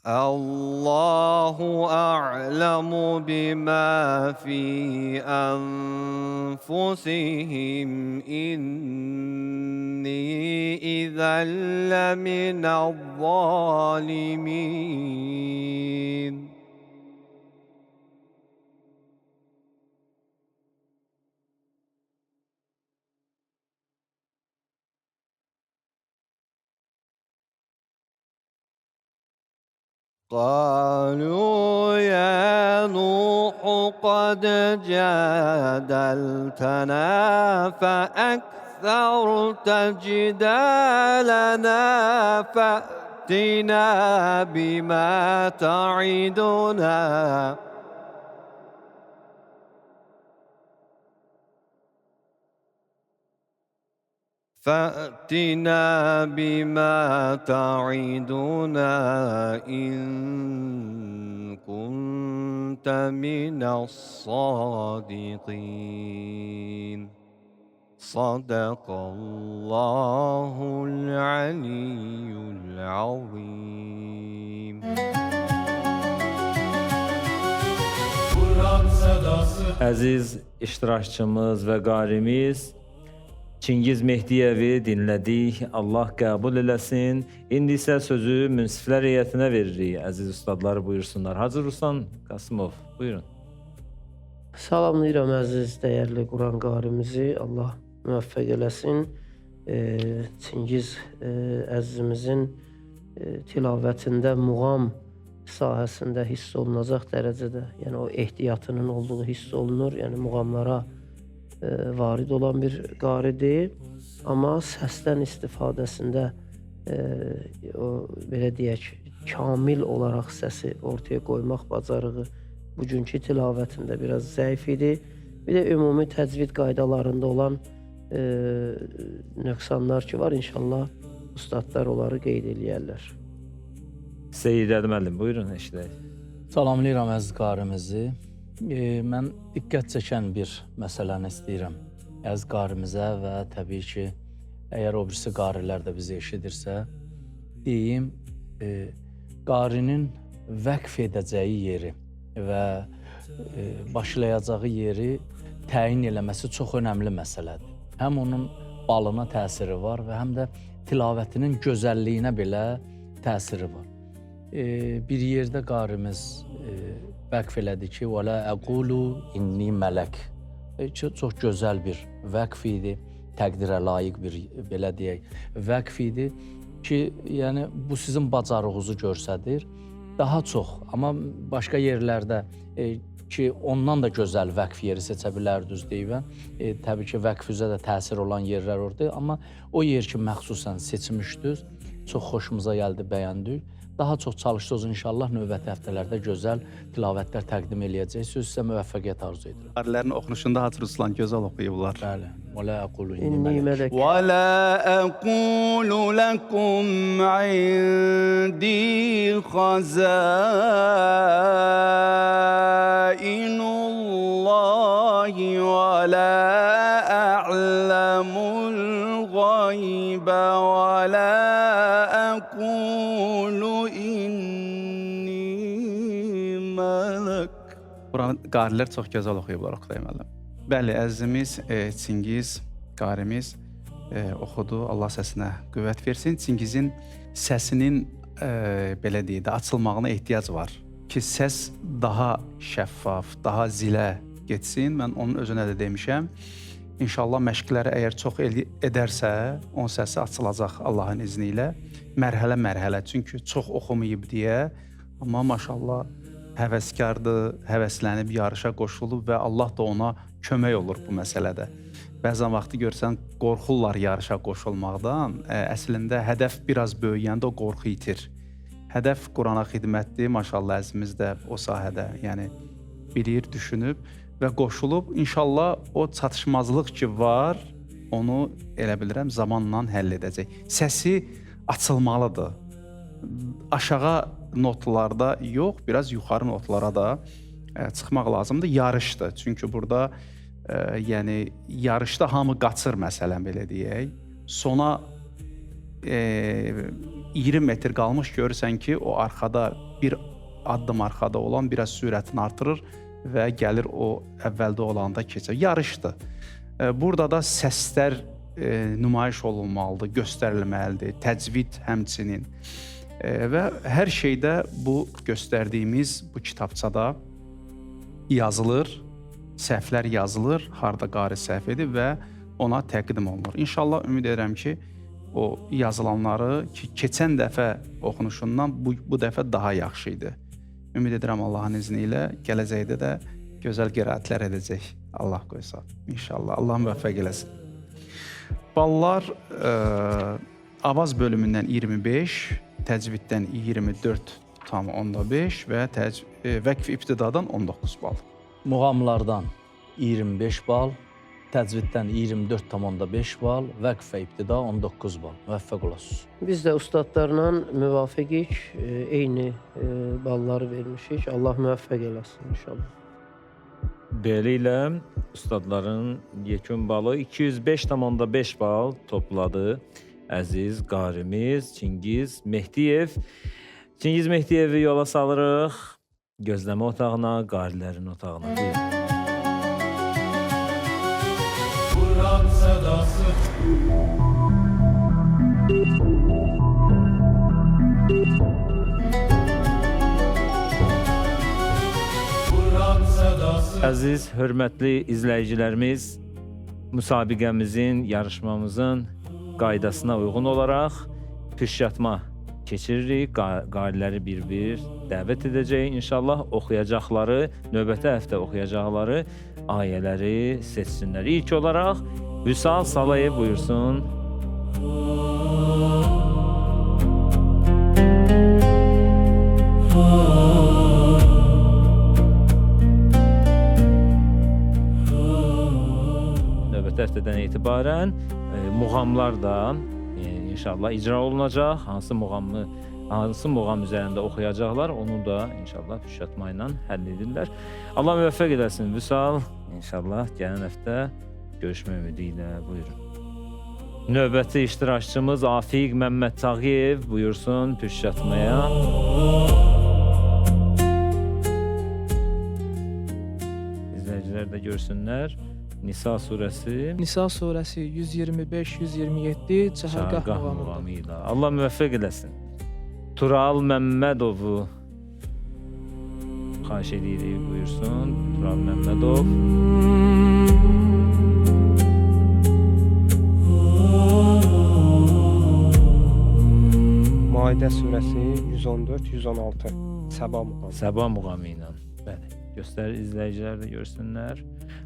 الله أعلم بما في أنفسهم إني إذا لمن الظالمين قالوا يا نوح قد جادلتنا فأكثرت جدالنا فأتنا بما تعدنا فأتنا بما تعدنا إن كنت من الصادقين صدق الله العلي العظيم Kur'an sedası Əziz iştirakçımız və qarimiz Çingiz Mehdiyevi dinlədik. Allah qəbul eləsin. İndi isə sözü münsiflər heyətinə veririk. Əziz ustadlar buyursunlar. Hacı Ruslan Qasımov, buyurun. Salamlayıram əziz, dəyərli Quran qarimizi. Allah müvəffəq eləsin. Çingiz əzizimizin tilavətində muğam sahəsində hiss olunacaq dərəcədə, yəni o ehtiyatının olduğu hiss olunur. Yəni muğamlara varid olan bir qaridir. Amma səsdən istifadəsində o belə deyək, kamil olaraq səsi ortaya qoymaq bacarığı bugünkü tilavətində biraz zəif idi. Bir də ümumi təcvid qaydalarında olan nöqsanlar ki var, inşallah ustadlar onları qeyd eləyərlər. Seyid Əli müəllim, buyurun eşidək. Salamlayıram əziz qarimizi. Mən diqqət çəkən bir məsələni istəyirəm əziz qarimizə və təbii ki, əgər o birisi qarilər də bizi eşidirsə, deyim, qarinin vəqf edəcəyi yeri və başlayacağı yeri təyin eləməsi çox önəmli məsələdir. Həm onun balına təsiri var və həm də tilavətinin gözəlliyinə belə təsiri var. Bir yerdə qarimiz vəqf elədi ki, وَلَا أَقُولُ إِنِّي مَلَكْ çox gözəl bir vəqf idi, təqdirə layiq bir, belə deyək, vəqf idi ki, yəni bu sizin bacarığınızı göstərir. Daha çox, amma başqa yerlərdə ki, ondan da gözəl vəqf yeri seçə bilərdiniz deyivən. Təbii ki, vəqf üzrə də təsir olan yerlər orada, amma o yer ki, məxsusən seçmişdiniz, çox xoşumuza gəldi, bəyəndik. Daha çox çalışdınız inşallah növbəti həftələrdə gözəl tilavətlər təqdim eləyəcək. Söz sizə müvəffəqiyyət arzu edirəm. Qarilərin oxunuşunda Hacı Ruslan gözəl oxuyublar. Bəli. وَلَا أَقُولُ İnni إِنِّي مَلَكٌ mələk. ولا أقول لكم عندي خزائن الله ولا أعلم الغيب ولا أقول إني ملك. Quranı qarilər çox gözəl oxuyublar, Oqtay müəllim. Bəli, əzizimiz Çingiz qarimiz oxudu. Allah səsinə qüvvət versin. Çingizin səsinin belə deyək də açılmağına ehtiyac var ki, səs daha şəffaf, daha zilə getsin. Mən onun özünə də demişəm. İnşallah məşqləri əgər çox edərsə, onun səsi açılacaq Allahın izni ilə. Mərhələ-mərhələ. Çünki çox oxumayıb deyə, amma maşallah həvəskardır, həvəslənib yarışa qoşulub və Allah da ona kömək olur bu məsələdə. Bəzən vaxtı görsən qorxurlar yarışa qoşulmaqdan. Əslində hədəf biraz böyüyəndə o qorxu itir. Hədəf Qurana xidmətdir. Maşallah əzimiz də o sahədə, yəni bilir, düşünüb və qoşulub. İnşallah o çatışmazlıq ki var, onu elə bilirəm zamanla həll edəcək. Səsi açılmalıdır. Aşağı notlarda yox, biraz yuxarı notlara da çıxmaq lazımdır. Yarışdır. Çünki burada yəni yarışda hamı qaçır məsələn belə deyək. Sona 20 metr qalmış görürsən ki, o arxada bir addım arxada olan biraz sürətini artırır və gəlir o əvvəldə olanda keçir. Yarışdır. Burada da səslər nümayiş olunmalıdır, göstərilməlidir, təcvid həmçinin. Və hər şeydə bu göstərdiyimiz bu kitabçada yazılır, səhvlər yazılır, harda qari səhv edib və ona təqdim olunur. İnşallah ümid edirəm ki, o yazılanları ki, keçən dəfə oxunuşundan bu dəfə daha yaxşı idi. Ümid edirəm Allahın izni ilə gələcəkdə də gözəl qiraətlər edəcək. Allah qoysa. İnşallah. Allah müvəffəq eləsin. Ballar avaz bölümündən 25, təcviddən 24,5 və vəqf ibtidadan 19 bal. Muğamlardan 25 bal, təcviddən 24,5 bal, vəqf və ibtida 19 bal. Müvəffəq olasınız. Biz də ustadlarla müvafiqik, eyni balları vermişik. Allah müvəffəq eləsin inşallah. Beləliklə ustadların yekun balı 205,5 bal topladı. Əziz qarimiz Çingiz Mehdiyev. Çingiz Mehdiyevi yola salırıq. Gözləmə otağına, qarilərin otağına. Kur'an sedası. Kur'an sedası. Əziz, hörmətli izləyicilərimiz, müsabiqəmizin, yarışmamızın qaydasına uyğun olaraq püşyatma keçiririk. Qariləri bir-bir dəvət edəcəyik. İnşallah oxuyacaqları, növbəti həftə oxuyacaqları ayələri seçsinlər. İlk olaraq Vüsal Salayev buyursun. Növbəti həftədən etibarən muğamlar da inşallah icra olunacaq. Hansı muğam üzərində oxuyacaqlar, onu da inşallah püşyatma ilə həll edirlər. Allah müvəffəq eləsin Vüsal. İnşallah gələn həftə görüşmə ümidi ilə buyurun. Növbəti iştirakçımız Afiq Məmməd Tağıyev buyursun püşyatmaya. İzləyicilər də görsünlər. Nisa surəsi. Nisa surəsi 125-127 Çahərgah muğamı ilə. Allah müvəffəq eləsin. Tural Məmmədovu xahiş edirik, buyursun. Tural Məmmədov. Maidə surəsi 114-116 Səba muğamı. Səba muğamı ilə. Bəli. Göstərir, izləyicilər də görsünlər.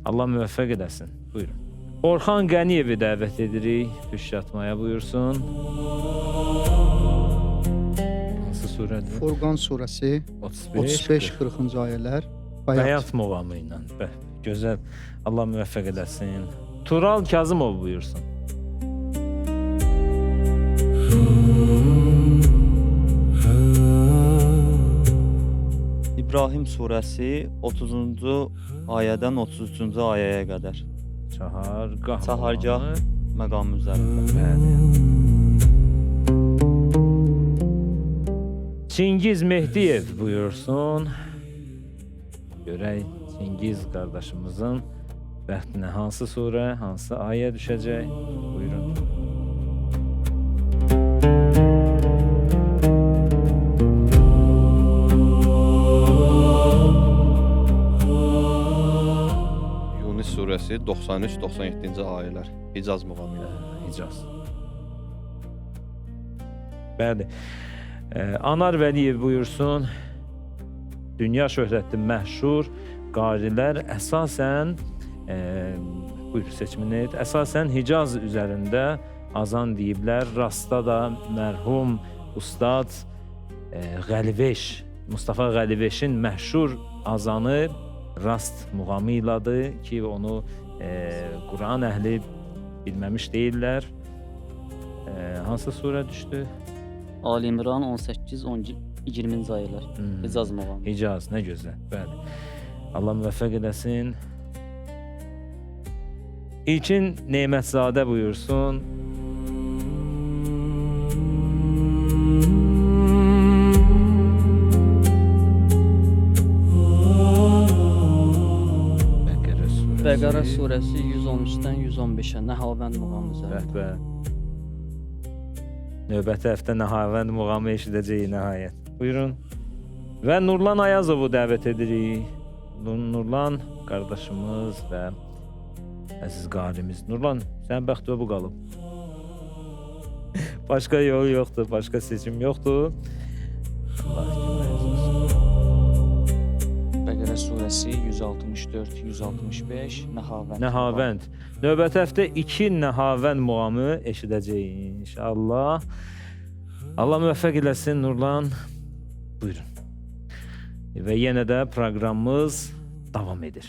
Allah müvəffəq edəsin. Buyurun. Orxan Qəniyevi dəvət edirik. Püşyatmaya buyursun. Hansı surədir? Furqan surəsi 35-40-cı ayələr. Bəyat muğamı ilə. Gözəl. Allah müvəffəq edəsin. Tural Kazımov buyursun. İbrahim surəsi 30-cu ayədən 33-cü ayəyə qədər. Çahargah məqamı üzərində. Çingiz Mehdiyev buyursun. Görək Çingiz qardaşımızın bəxtinə hansı surə, hansı ayə düşəcək? Buyurun. Yunus surəsi 93-97-ci ayələr. Hicaz muğamı ilə. Hicaz. Bəli. Anar Vəliyev buyursun. Dünya şöhrətli məşhur qarilər əsasən buyur seçimini et. Əsasən Hicaz üzərində azan deyiblər. Rastda da mərhum ustad Qəliveş, Mustafa Qəliveşin məşhur azanı Rast muğamı ilədir ki, onu Quran əhli bilməmiş deyirlər. Hansı surə düşdü? Ali İmran 18-20-ci ayələr. Hicaz muğamı. Hicaz, nə gözəl. Bəli. Allah müvəffəq eləsin. İlkin Nemətzadə buyursun. Bəqərə surəsi 113-dən 115-ə Nəhavənd muğamı üzərində. Növbəti həftə Nəhavənd muğamı eşidəcəyik nəhayət. Buyurun. Və Nurlan Ayazovu dəvət edirik. Nurlan qardaşımız və əziz qarimiz. Nurlan, sən bəxtə bu qalıb. Başqa yol yoxdur, başqa seçim yoxdur. Allah köməyiniz olsun. Bəqərə surəsi 164-165 Nəhavənd. Nəhavənd. Növbəti həftə 2 Nəhavənd muğamı eşidəcəyik inşallah. Allah müvəffəq eləsin Nurlan. Buyurun. Və yenə də proqramımız davam edir.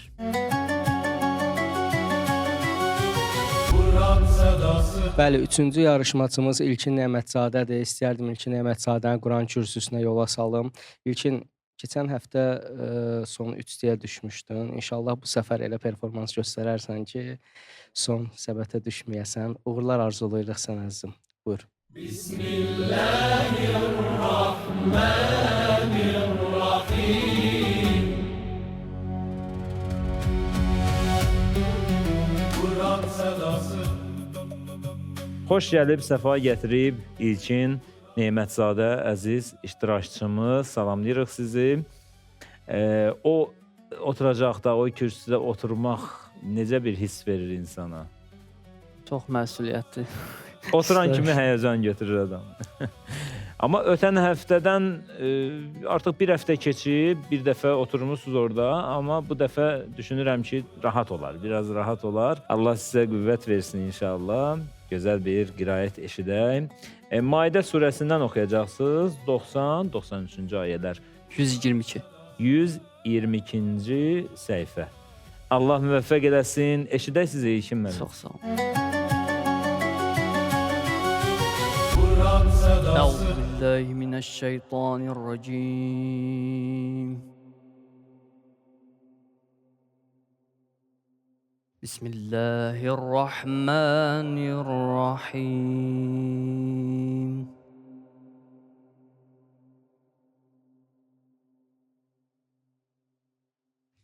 Bəli, 3-cü yarışmacımız İlkin Nemətzadədir. İstəyərdim İlkin Nemətzadəni Quran kürsüsünə yola salım. İlkin, keçən həftə son 3-dəyə düşmüşdün. İnşallah bu səfər elə performans göstərərsən ki, son səbətə düşməyəsən. Uğurlar arzulayırıq sənə əzizim. Buyur. Bismillahirrahmanirrahim. Quran sədası. Xoş gəlib, səfa gətirib İlkin Nemətzadə əziz iştirakçımız. Salamlayırıq sizi. O oturacaqda, o kürsüdə oturmaq necə bir hiss verir insana? Çox məsuliyyətli. Oturan kimi həyəcan götürür adam. Amma ötən həftədən artıq bir həftə keçib, bir dəfə oturmuşsunuz orada. Amma bu dəfə düşünürəm ki, rahat olar, biraz rahat olar. Allah sizə qüvvət versin inşallah. Gözəl bir qiraət eşidək. Maidə surəsindən oxuyacaqsınız. 90-93-cü ayələr. 122. 122-ci səhifə. Allah müvəffəq eləsin. Eşidək sizi İlkin müəllim. Çox sağ olun. Quran sədası. Əuzu billahi minəşşeytanirracim. Bismillahirrahmanirrahim.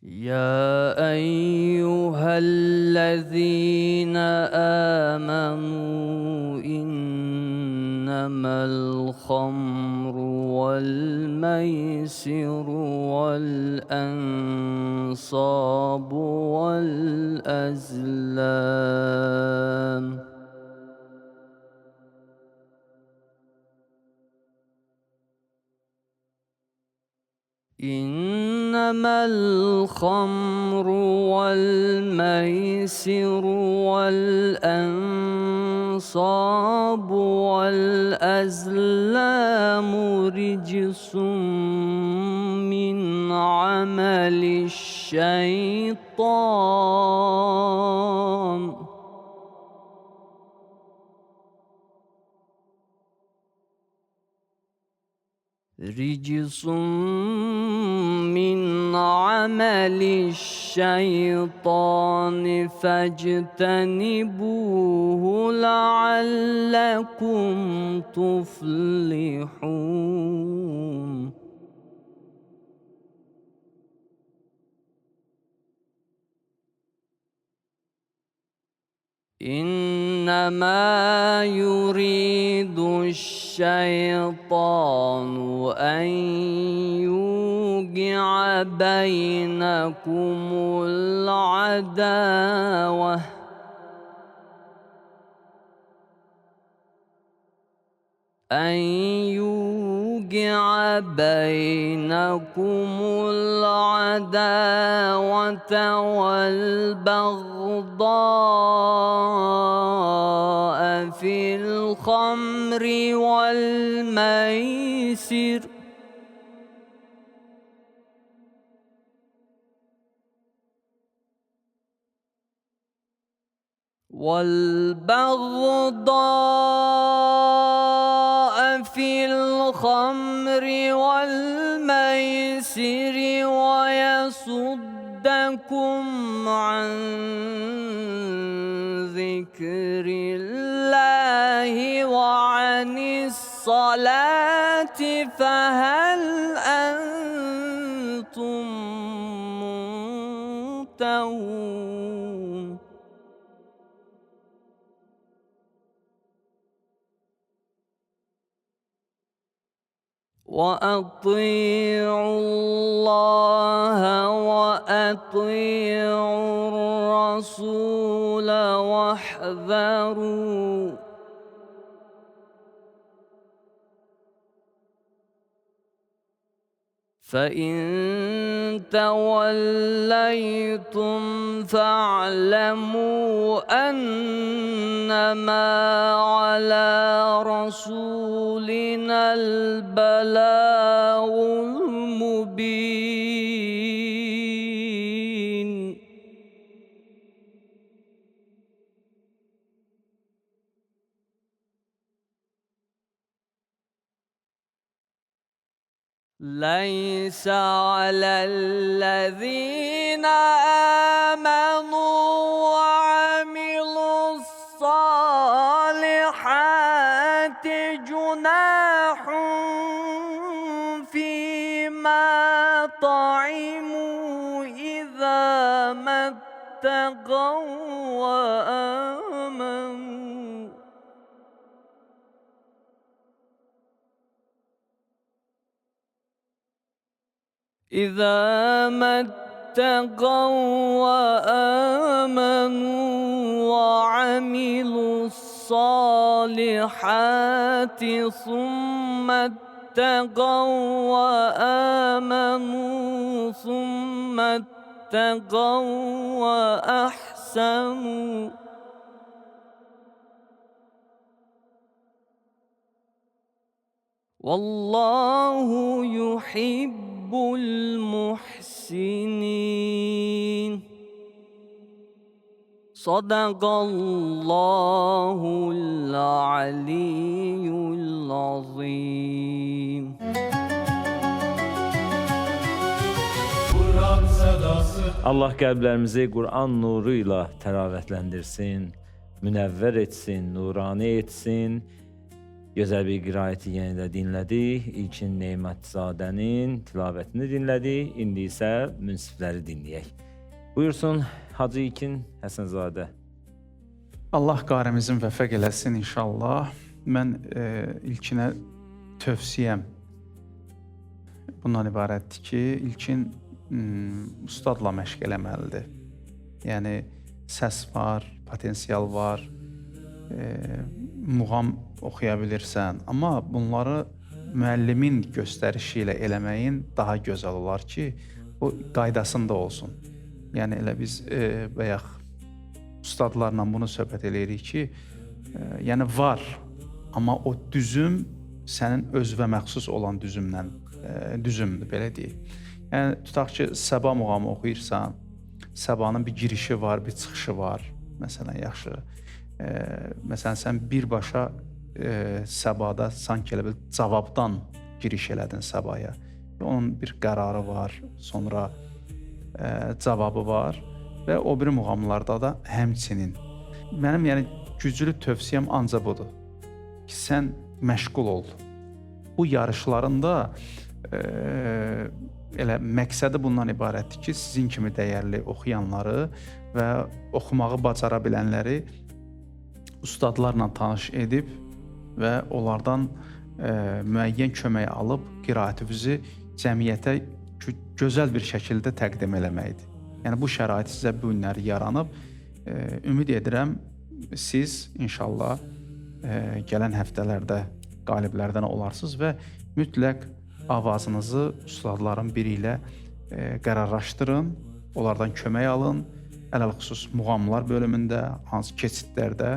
يا أيها الذين آمنوا إنما الخمر والميسر والأنصاب والأزلام إنما الخمر والميسر والأنصاب والأزلام رجس من عمل الشيطان رجس من عمل الشيطان فاجتنبوه لعلكم تفلحون إنما يريد الشيطان أن يوقع بينكم العداوة والبغضاء في الخمر والميسر ويصدكم عن ذكر الله وعن الصلاة فهل أنتم منتهون وأطيعوا الله وأطيعوا الرسول واحذروا فإن توليتم فاعلموا أنما على رسولنا البلاغ المبين ليس على الذين آمنوا وعملوا الصالحات جناح فيما طعموا إذا ما اتقوا وآمنوا وعملوا الصالحات ثم اتقوا وآمنوا ثم اتقوا وأحسنوا والله يحب المحسنين صدق الله العلي العظيم. Allah qəlblərimizi Quran nuru ilə təravətləndirsin, münəvvər etsin, nurani etsin. Gözəl bir qiraəti yenə də dinlədik. İlkin Nemətzadənin tilavətini dinlədik. İndi isə münsifləri dinləyək. Buyursun Hacı İlkin Həsənzadə. Allah qarimizin vəffəq eləsin inşallah. Mən İlkinə tövsiyəm bundan ibarətdir ki, İlkin ustadla məşq eləməlidir. Yəni səs var, potensial var, muğam oxuya bilirsən, amma bunları müəllimin göstərişi ilə eləməyin daha gözəl olar ki, o qaydasında olsun. Yəni elə biz bayaq ustadlarla bunu söhbət eləyirik ki, yəni var, amma o düzüm sənin özünə məxsus olan düzümdür, belə deyək. Yəni tutaq ki, Səba muğamı oxuyursan, Səbanın bir girişi var, bir çıxışı var. Məsələn, yaxşı. Məsələn, sən birbaşa Səbada sanki elə bir cavabdan giriş elədin Səbaya. Onun bir qərarı var, sonra cavabı var və o biri muğamlarda da həmçinin. Mənim yəni güclü tövsiyəm ancaq budur ki, sən məşğul ol. Bu yarışlarında elə məqsədi bundan ibarətdir ki, sizin kimi dəyərli oxuyanları və oxumağı bacara bilənləri ustadlarla tanış edib və onlardan müəyyən kömək alıb qiraətinizi cəmiyyətə gözəl bir şəkildə təqdim eləməkdir. Yəni bu şərait sizə bu günləri yaranıb. Ümid edirəm siz inşallah gələn həftələrdə qaliblərdən olarsınız və mütləq avazınızı ustadların biri ilə qərarlaşdırın, onlardan kömək alın, ələlxüsus muğamlar bölümündə, hansı keçidlərdə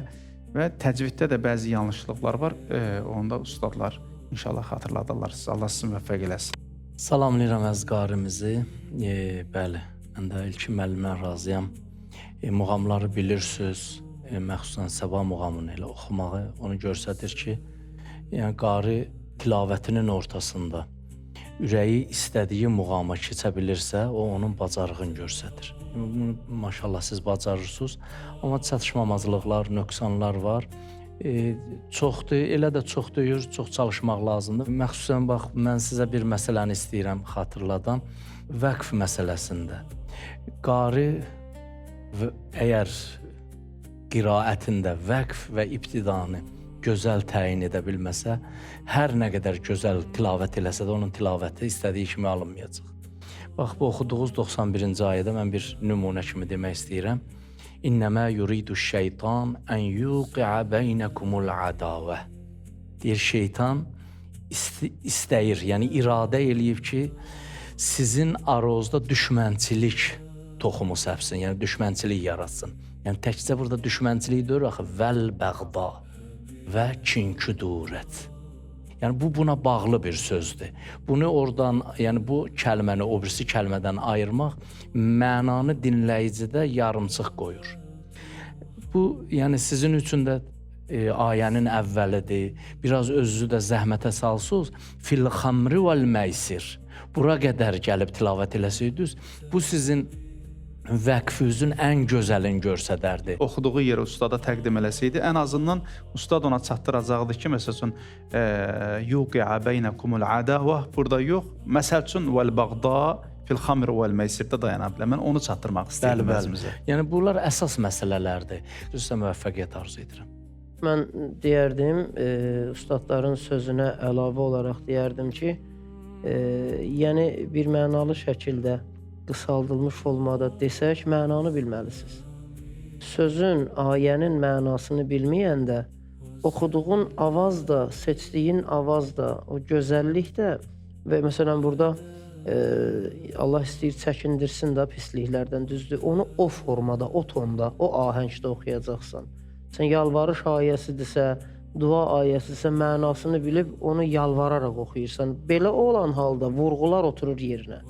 və təcviddə də bəzi yanlışlıqlar var. Onda ustadlar inşallah xatırladarlar siz. Allah sizi müvəffəq eləsin. Salamlayıram əziz qarimizi. Bəli, mən də ilkin müəllimdən razıyam. Muğamları bilirsiniz. Məxsusən Səba muğamını elə oxumağı onu göstərir ki, yəni qari tilavətinin ortasında ürəyi istədiyi muğama keçə bilirsə, o onun bacarığını göstərir. Maşallah siz bacarırsınız, amma çatışmamazlıqlar, nöqsanlar var. Çoxdur, elə də çox deyir, çox çalışmaq lazımdır. Məxsusən bax, mən sizə bir məsələni istəyirəm xatırladan. Vəqf məsələsində qari əgər qiraətində vəqf və ibtidanı gözəl təyin edə bilməsə, hər nə qədər gözəl tilavət eləsə də onun tilavəti istədiyi kimi alınmayacaq. Bax, bu oxuduğunuz 91-ci ayədə mən bir nümunə kimi demək istəyirəm. İnnəmə yuridu şeytan ən yuqi'a beynəkumul adavə. Deyir, şeytan istəyir, yəni iradə eləyib ki, sizin aranızda düşmənçilik toxumu səpsin, yəni düşmənçilik yaratsın. Yəni təkcə burada düşmənçilik deyir axı, vəl bəğda və kinküdurət. Yəni bu buna bağlı bir sözdür. Bunu oradan, yəni bu kəlməni o birisi kəlmədən ayırmaq mənanı dinləyicidə yarımçıq qoyur. Bu, yəni sizin üçün də ayənin əvvəlidir. Biraz özünüzü də zəhmətə salsınız. Fil xamri vəl məysir. Bura qədər gəlib tilavət eləsəydiniz, bu sizin vəqfinizin ən gözəlini göstərərdi. Oxuduğu yerə ustada təqdim eləsəydi, ən azından ustad ona çatdıracaqdı ki, məsəl üçün yuqi'a beynəkumul adavə burada yox, məsəl üçün vəl bəğda fil xamr vəl məysirdə dayana bilər. Mən onu çatdırmaq istəyirdim özümüzə. Yəni bunlar əsas məsələlərdir. Sizə müvəffəqiyyət arzu edirəm. Mən deyərdim, ustadların sözünə əlavə olaraq deyərdim ki, yəni bir mənalı şəkildə qısaldılmış formada desək, mənanı bilməlisiniz. Sözün, ayənin mənasını bilməyəndə, oxuduğun avaz da, seçdiyin avaz da, o gözəllik də və məsələn burada Allah istəyir çəkindirsin də pisliklərdən, düzdür. Onu o formada, o tonda, o ahəngdə oxuyacaqsan. Sən yalvarış ayəsidirsə, dua ayəsidirsə, mənasını bilib onu yalvararaq oxuyursan. Belə olan halda vurğular oturur yerinə.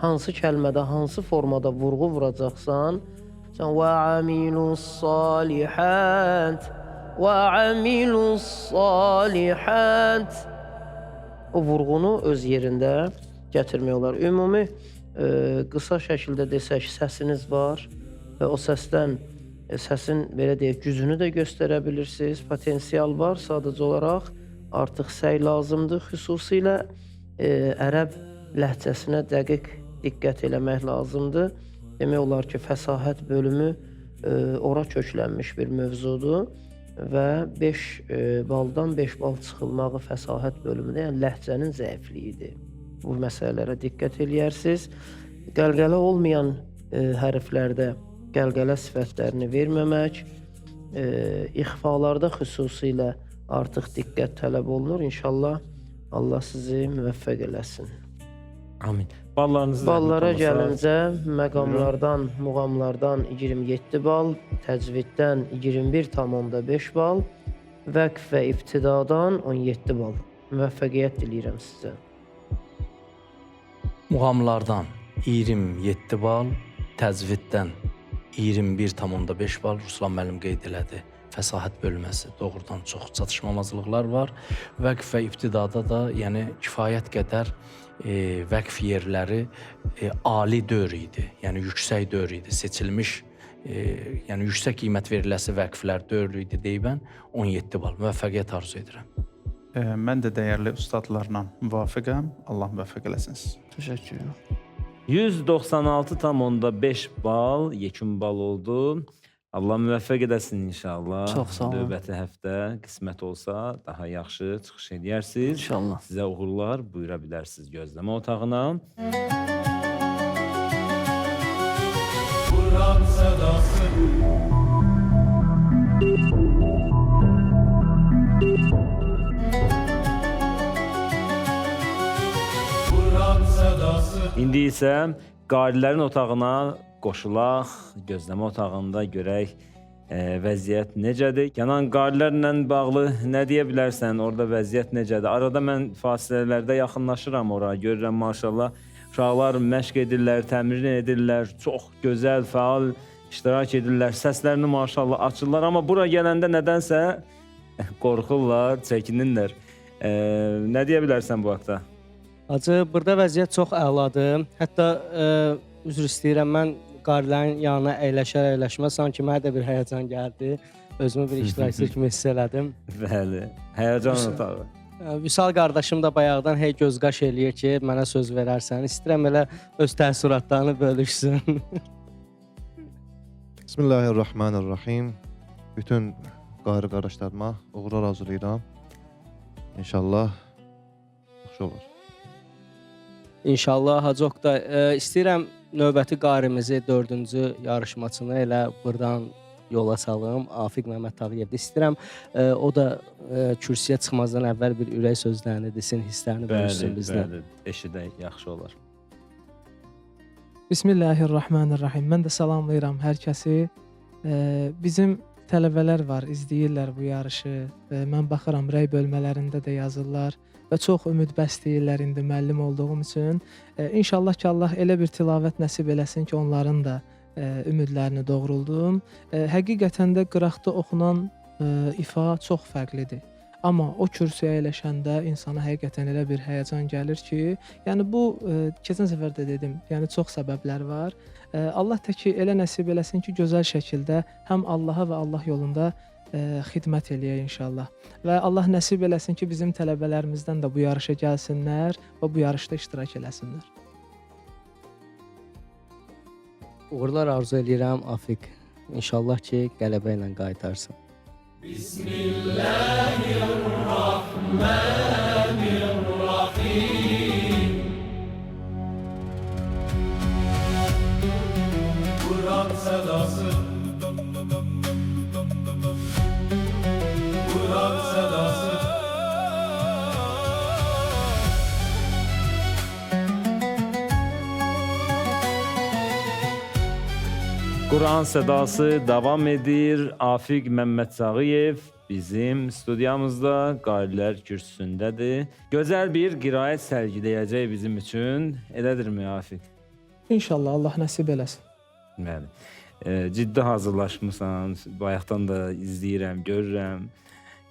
Hansı kəlmədə, hansı formada vurğu vuracaqsan, sən və amilus salihat, və amilus salihat o vurğunu öz yerində gətirmək olar. Ümumi qısa şəkildə desək, səsiniz var və o səsdən səsin belə deyək, gücünü də göstərə bilirsiniz, potensial var, sadəcə olaraq artıq səy lazımdır. Xüsusilə ərəb ləhcəsinə dəqiq diqqət eləmək lazımdır. Demək olar ki, fəsahət bölümü ora köklənmiş bir mövzudur və 5 baldan 5 bal çıxılmağı fəsahət bölümündə, yəni ləhcənin zəifliyidir. Bu məsələlərə diqqət eləyərsiniz. Qəlqələ olmayan hərflərdə qəlqələ sifətlərini verməmək, ixfalarda xüsusilə artıq diqqət tələb olunur. İnşallah Allah sizi müvəffəq eləsin. Amin. Ballara gəlincə, məqamlardan, muğamlardan 27 bal, təcviddən 21,5 bal, vəqf və ibtidadan 17 bal. Müvəffəqiyyət diləyirəm sizə. Muğamlardan 27 bal, təcviddən 21,5 bal Ruslan müəllim qeyd elədi. Fəsahət bölməsi doğrudan çox çatışmamazlıqlar var. Vəqf və ibtidada da, yəni kifayət qədər vəqf yerləri ali dövr idi, yəni yüksək dövr idi, seçilmiş, yəni yüksək qiymət veriləsi vəqflər dövr idi deyibən 17 bal. Müvəffəqiyyət arzu edirəm. Mən də dəyərli ustadlarla müvafiqəm. Allah müvəffəq eləsin siz. Təşəkkür edirəm. 196,5 bal, yekun bal oldu. Allah müvəffəq edəsin inşallah. Çox sağ olun. Növbəti həftə qismət olsa daha yaxşı çıxış edərsiniz. İnşallah. Sizə uğurlar, buyura bilərsiniz gözləmə otağına. Kur'an sedası. Kur'an sedası. İndi isə qarilərin otağına qoşulaq, gözləmə otağında görək vəziyyət necədir? Kənan, qarilərlə bağlı nə deyə bilərsən? Orada vəziyyət necədir? Arada mən fasilələrdə yaxınlaşıram ora, görürəm maşallah. Uşaqlar məşq edirlər, təmrin edirlər, çox gözəl, fəal iştirak edirlər. Səslərini maşallah açırlar, amma bura gələndə nədənsə qorxurlar, çəkinirlər. Nə deyə bilərsən bu haqda? Hacı, burada vəziyyət çox əladır. Hətta üzr istəyirəm, mən qarilərin yanına əyləşər-əyləşməz sanki mənə də bir həyəcan gəldi. Özümü bir iştirakçı kimi hiss elədim. Bəli, həyəcan otağı. Vüsal qardaşım da bayaqdan hey göz qaş eləyir ki, mənə söz verərsən. İstəyirəm elə öz təəssüratlarını bölüşsün. Bismillahirrahmanirrahim. Bütün qari qardaşlarıma uğurlar arzulayıram. İnşallah yaxşı olar. İnşallah Hacı Oqtay, istəyirəm növbəti qarimizi, 4-cü yarışmaçını elə buradan yola salım. Afiq Məmməd Tağıyevdir. İstəyirəm o da kürsüyə çıxmazdan əvvəl bir ürək sözlərini desin, hisslərini bölüşsün bizlə. Bəli, eşidək, yaxşı olar. Bismillahirrahmanirrahim. Mən də salamlayıram hər kəsi. Bizim tələbələr var, izləyirlər bu yarışı. Mən baxıram, rəy bölmələrində də yazırlar və çox ümid bəsləyirlər indi müəllim olduğum üçün. İnşallah ki, Allah elə bir tilavət nəsib eləsin ki, onların da ümidlərini doğruldum. Həqiqətən də qıraqda oxunan ifa çox fərqlidir. Amma o kürsüyə əyləşəndə insana həqiqətən elə bir həyəcan gəlir ki, yəni bu keçən səfər də dedim, yəni çox səbəblər var. Allah təki elə nəsib eləsin ki, gözəl şəkildə həm Allaha və Allah yolunda xidmət eləyək inşallah. Və Allah nəsib eləsin ki, bizim tələbələrimizdən də bu yarışa gəlsinlər və bu yarışda iştirak eləsinlər. Uğurlar arzu edirəm Afiq. İnşallah ki, qələbə ilə qaytarsın. Bismillahirrahmanirrahim. Kur'an sedası. Kur'an sedası. Quran sedası davam edir. Afiq Məmməd Tağıyev bizim studiyamızda qarilər kürsüsündədir. Gözəl bir qiraət sərgiləyəcək bizim üçün. Elədirmi Afiq? İnşallah Allah nəsib eləsin. Bəli. Ciddi hazırlaşmısan. Bayaqdan da izləyirəm, görürəm.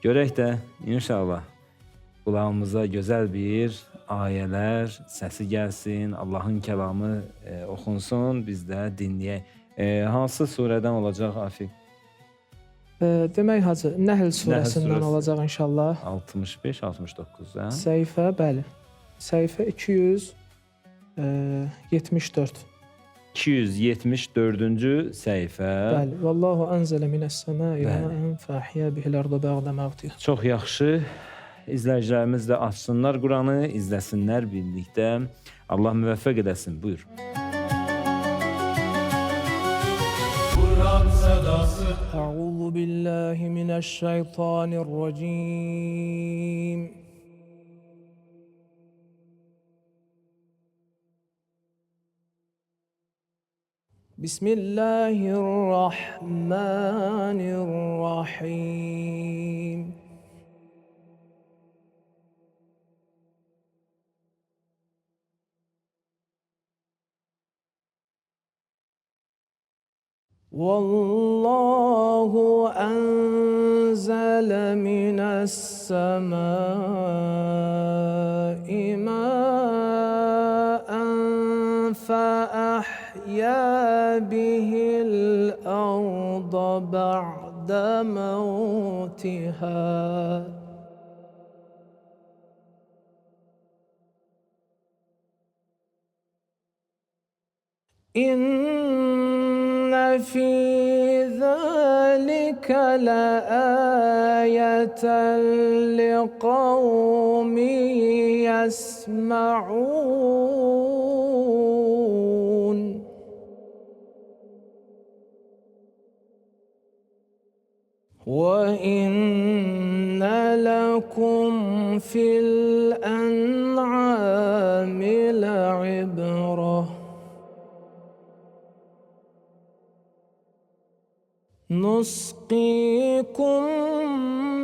Görək də inşallah qulağımıza gözəl bir ayələr səsi gəlsin, Allahın kəlamı oxunsun, biz də dinləyək. Hansı surədən olacaq Afiq? Demək Hacı, Nəhl surəsindən olacaq inşallah. 65-69, hə? Səhifə, bəli. Səhifə 274. 274-cü səhifə. Bəli. Vallahu anzələ minəs-səmai ma'an fəhyə bihil ardı bə'də mavtiha. Çox yaxşı. İzləyicilərimiz də açsınlar Quranı, izləsinlər birlikdə. Allah müvəffəq edəsin. Buyur. Kur'an sedası. Euzu billahi mineşşeytanirracim. Bismillahirrahmanirrahim. والله أنزل من السماء ماء فأحيا به الأرض بعد موتها إن في ذلك إنك لآية لقوم يسمعون وإن لكم في الأنعام لعبرة نسقيكم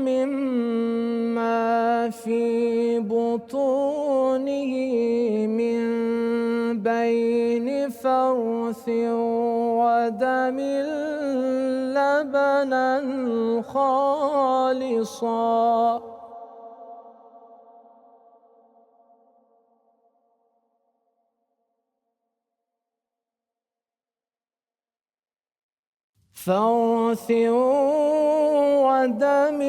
مما في بطونه من بين فرث ودم لبنا خالصا فرث ودم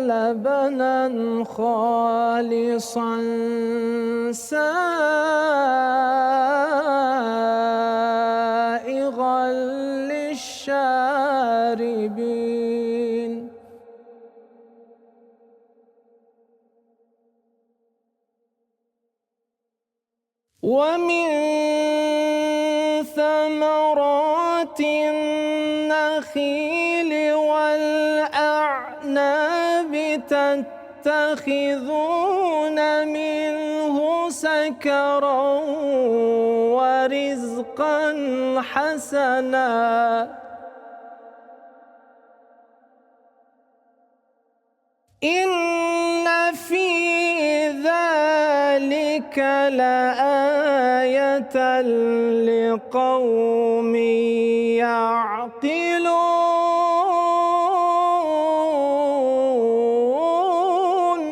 لبنا خالصا سائغا للشاربين ومن ثمرات النخيل والأعناب تتخذون منه سكرا ورزقا حسنا إن في ذلك لآية لقوم يعقلون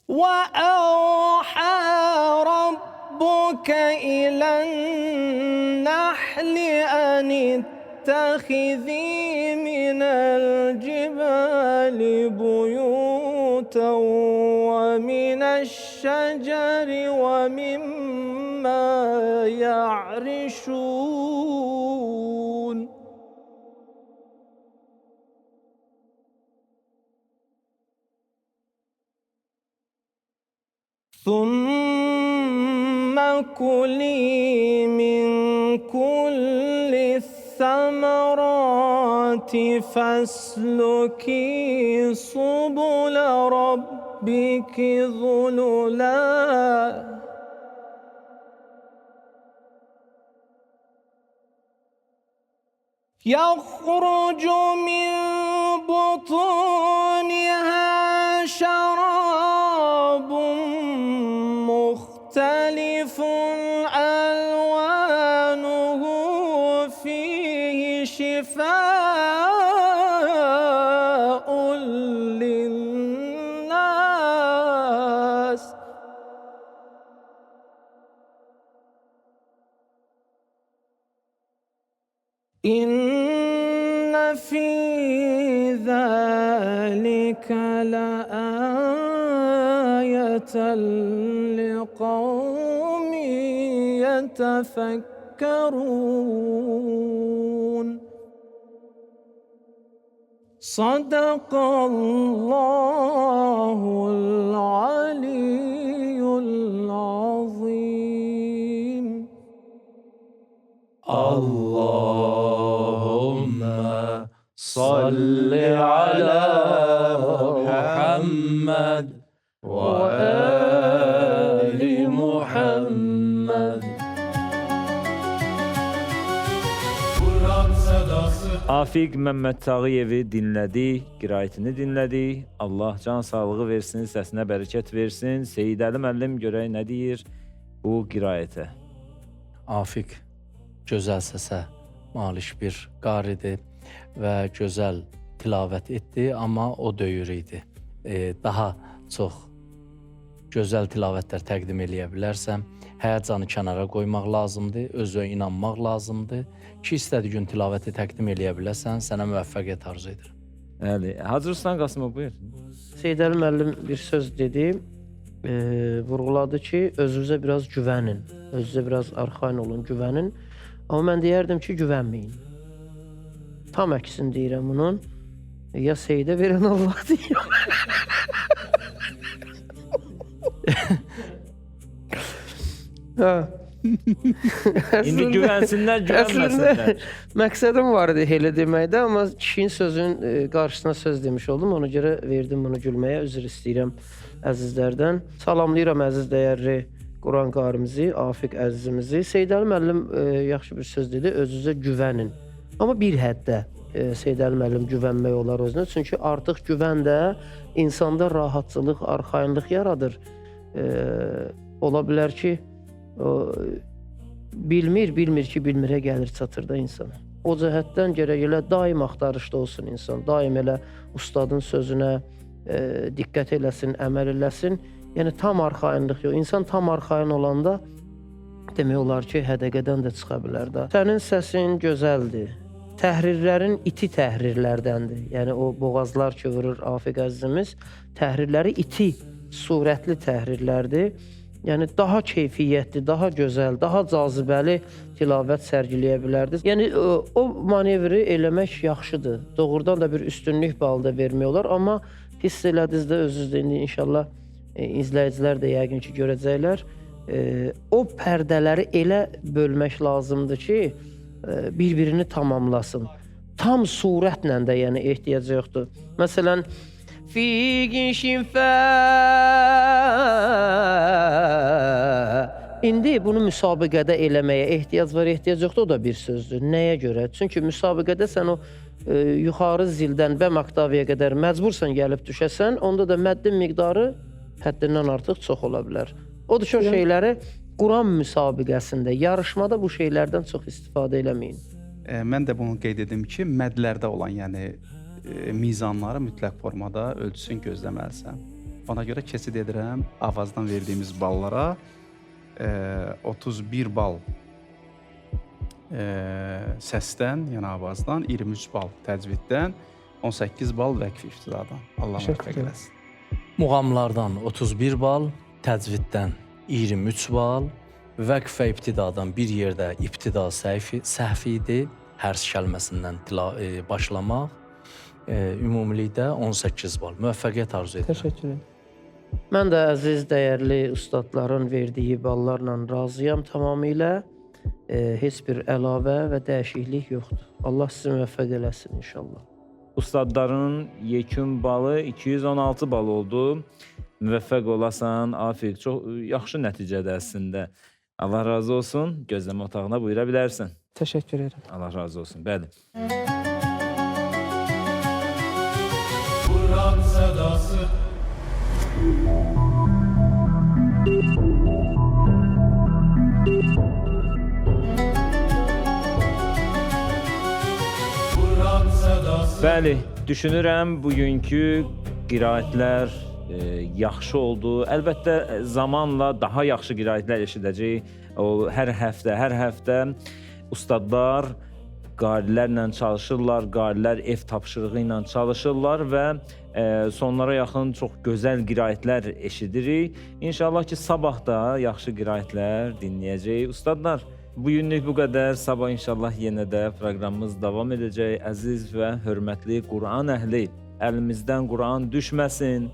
وأوحى ربك إلى النحل أن اتخذي من الجبال بيوتا ومن الشجر ومما يعرشون ثم كلي من كل الثمرات فاسلكي سبل ربك ذللا يخرج من بطونها شراب مختلف ألوانه فيه شفاء للناس إن في ذلك لآية لقوم يتفكرون صدق الله العلي العظيم. اللهم صل على محمد وآل محمد. Afiq Məmməd Tağıyevi dinlədik, qiraətini dinlədik. Allah can sağlığı versin, səsinə bərəkət versin. Seyid Əli müəllim görək nə deyir bu qiraətə. Afiq gözəl səsə malik bir qaridir və gözəl tilavət etdi, amma o döyür idi. Daha çox gözəl tilavətlər təqdim eləyə bilərsəm, həyəcanı kənara qoymaq lazımdır, özünə inanmaq lazımdır ki, istədiyi gün tilavəti təqdim eləyə bilərsən, sənə müvəffəqiyyət arzu edir. Bəli, Hacı Ruslan Qasımov buyur. Seyid Əli müəllim bir söz dedi, vurğuladı ki, özünüzə biraz güvənin, özünüzə biraz arxain olun, güvənin. Amma mən deyərdim ki, güvənməyin. Tam əksini deyirəm bunun. Ya Seydə verən Allah deyir. Hə. İndi güvənsinlər, güvənməsinlər. Əslində məqsədim var idi elə deməkdə, amma kişinin sözün qarşısına söz demiş oldum. Ona görə verdim bunu gülməyə. Üzr istəyirəm əzizlərdən. Salamlayıram əziz dəyərli Quran qarimizi, Afiq əzizimizi. Seydəli müəllim yaxşı bir söz dedi, özünüzə güvənin. Amma bir həddə Seydəli müəllim güvənmək olar özünə. Çünki artıq güvən də insanda rahatçılıq, arxayınlıq yaradır. Ola bilər ki, bilmir ki, bilmirə gəlir çatır da insan. O cəhətdən gərək elə daim axtarışda olsun insan. Daim elə ustadın sözünə diqqət eləsin, əməl eləsin. Yəni tam arxayınlıq yox. İnsan tam arxayın olanda demək olar ki, hədəqədən də çıxa bilər də. Sənin səsin gözəldir. Təhrirlərin iti təhrirlərdəndir. Yəni o boğazlar ki vurur Afiq əzizimiz, təhrirləri iti surətli təhrirlərdir. Yəni daha keyfiyyətli, daha gözəl, daha cazibəli tilavət sərgiləyə bilərdiniz. Yəni o manevri eləmək yaxşıdır. Doğrudan da bir üstünlük balı da vermək olar, amma hiss elədiniz də özünüzdə indi inşallah izləyicilər də yəqin ki görəcəklər. O pərdələri elə bölmək lazımdır ki, bir-birini tamamlasın. Tam surətlə də yəni ehtiyac yoxdur. Məsələn, İndi bunu müsabiqədə eləməyə ehtiyac var, ehtiyac yoxdur, o da bir sözdür. Nəyə görə? Çünki müsabiqədə sən o yuxarı zildən bəm oktaviyaya qədər məcbursan gəlib düşəsən, onda da məddin miqdarı həddindən artıq çox ola bilər. Odur ki, o şeyləri Quran müsabiqəsində, yarışmada bu şeylərdən çox istifadə eləməyin. Mən də bunu qeyd edim ki, mədlərdə olan, yəni mizanları mütləq formada ölçüsün gözləməlisən. Ona görə keçid edirəm avazdan verdiyimiz ballara. 31 bal səsdən, yəni avazdan, 23 bal təcviddən, 18 bal vəqf iftidadan. Allah müvəffəq eləsin. Muğamlardan 31 bal, təcviddən 23 bal, vəqf və ibtidadan bir yerdə ibtida səhvi idi, hərs kəlməsindən başlamaq. Ümumilikdə 18 bal. Müvəffəqiyyət arzu edirəm. Təşəkkür ederim. Mən də əziz, dəyərli ustadların verdiyi ballarla razıyam tamamilə. Heç bir əlavə və dəyişiklik yoxdur. Allah sizi müvəffəq eləsin inşallah. Ustadların yekun balı 216 bal oldu. Müvəffəq olasan, Afiq, çox yaxşı nəticədə əslində. Allah razı olsun. Gözləmə otağına buyura bilərsən. Təşəkkür ederim. Allah razı olsun. Bəli. Quran sədası. Quran sədası. Bəli, düşünürəm bugünkü qiraətlər yaxşı oldu. Əlbəttə zamanla daha yaxşı qiraətlər eşidəcəyik. O hər həftə ustadlar qarilərlə çalışırlar, qarilər ev tapşırığı ilə çalışırlar və sonlara yaxın çox gözəl qiraətlər eşidirik. İnşallah ki, sabah da yaxşı qiraətlər dinləyəcəyik. Ustadlar, bu günlük bu qədər. Sabah inşallah yenə də proqramımız davam edəcək. Əziz və hörmətli Quran əhli, əlimizdən Quran düşməsin,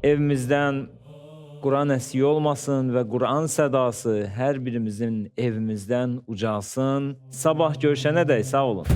evimizdən Quran əskiyi olmasın və Quran sədası hər birimizin evimizdən ucalsın. Sabah görüşənədək sağ olun.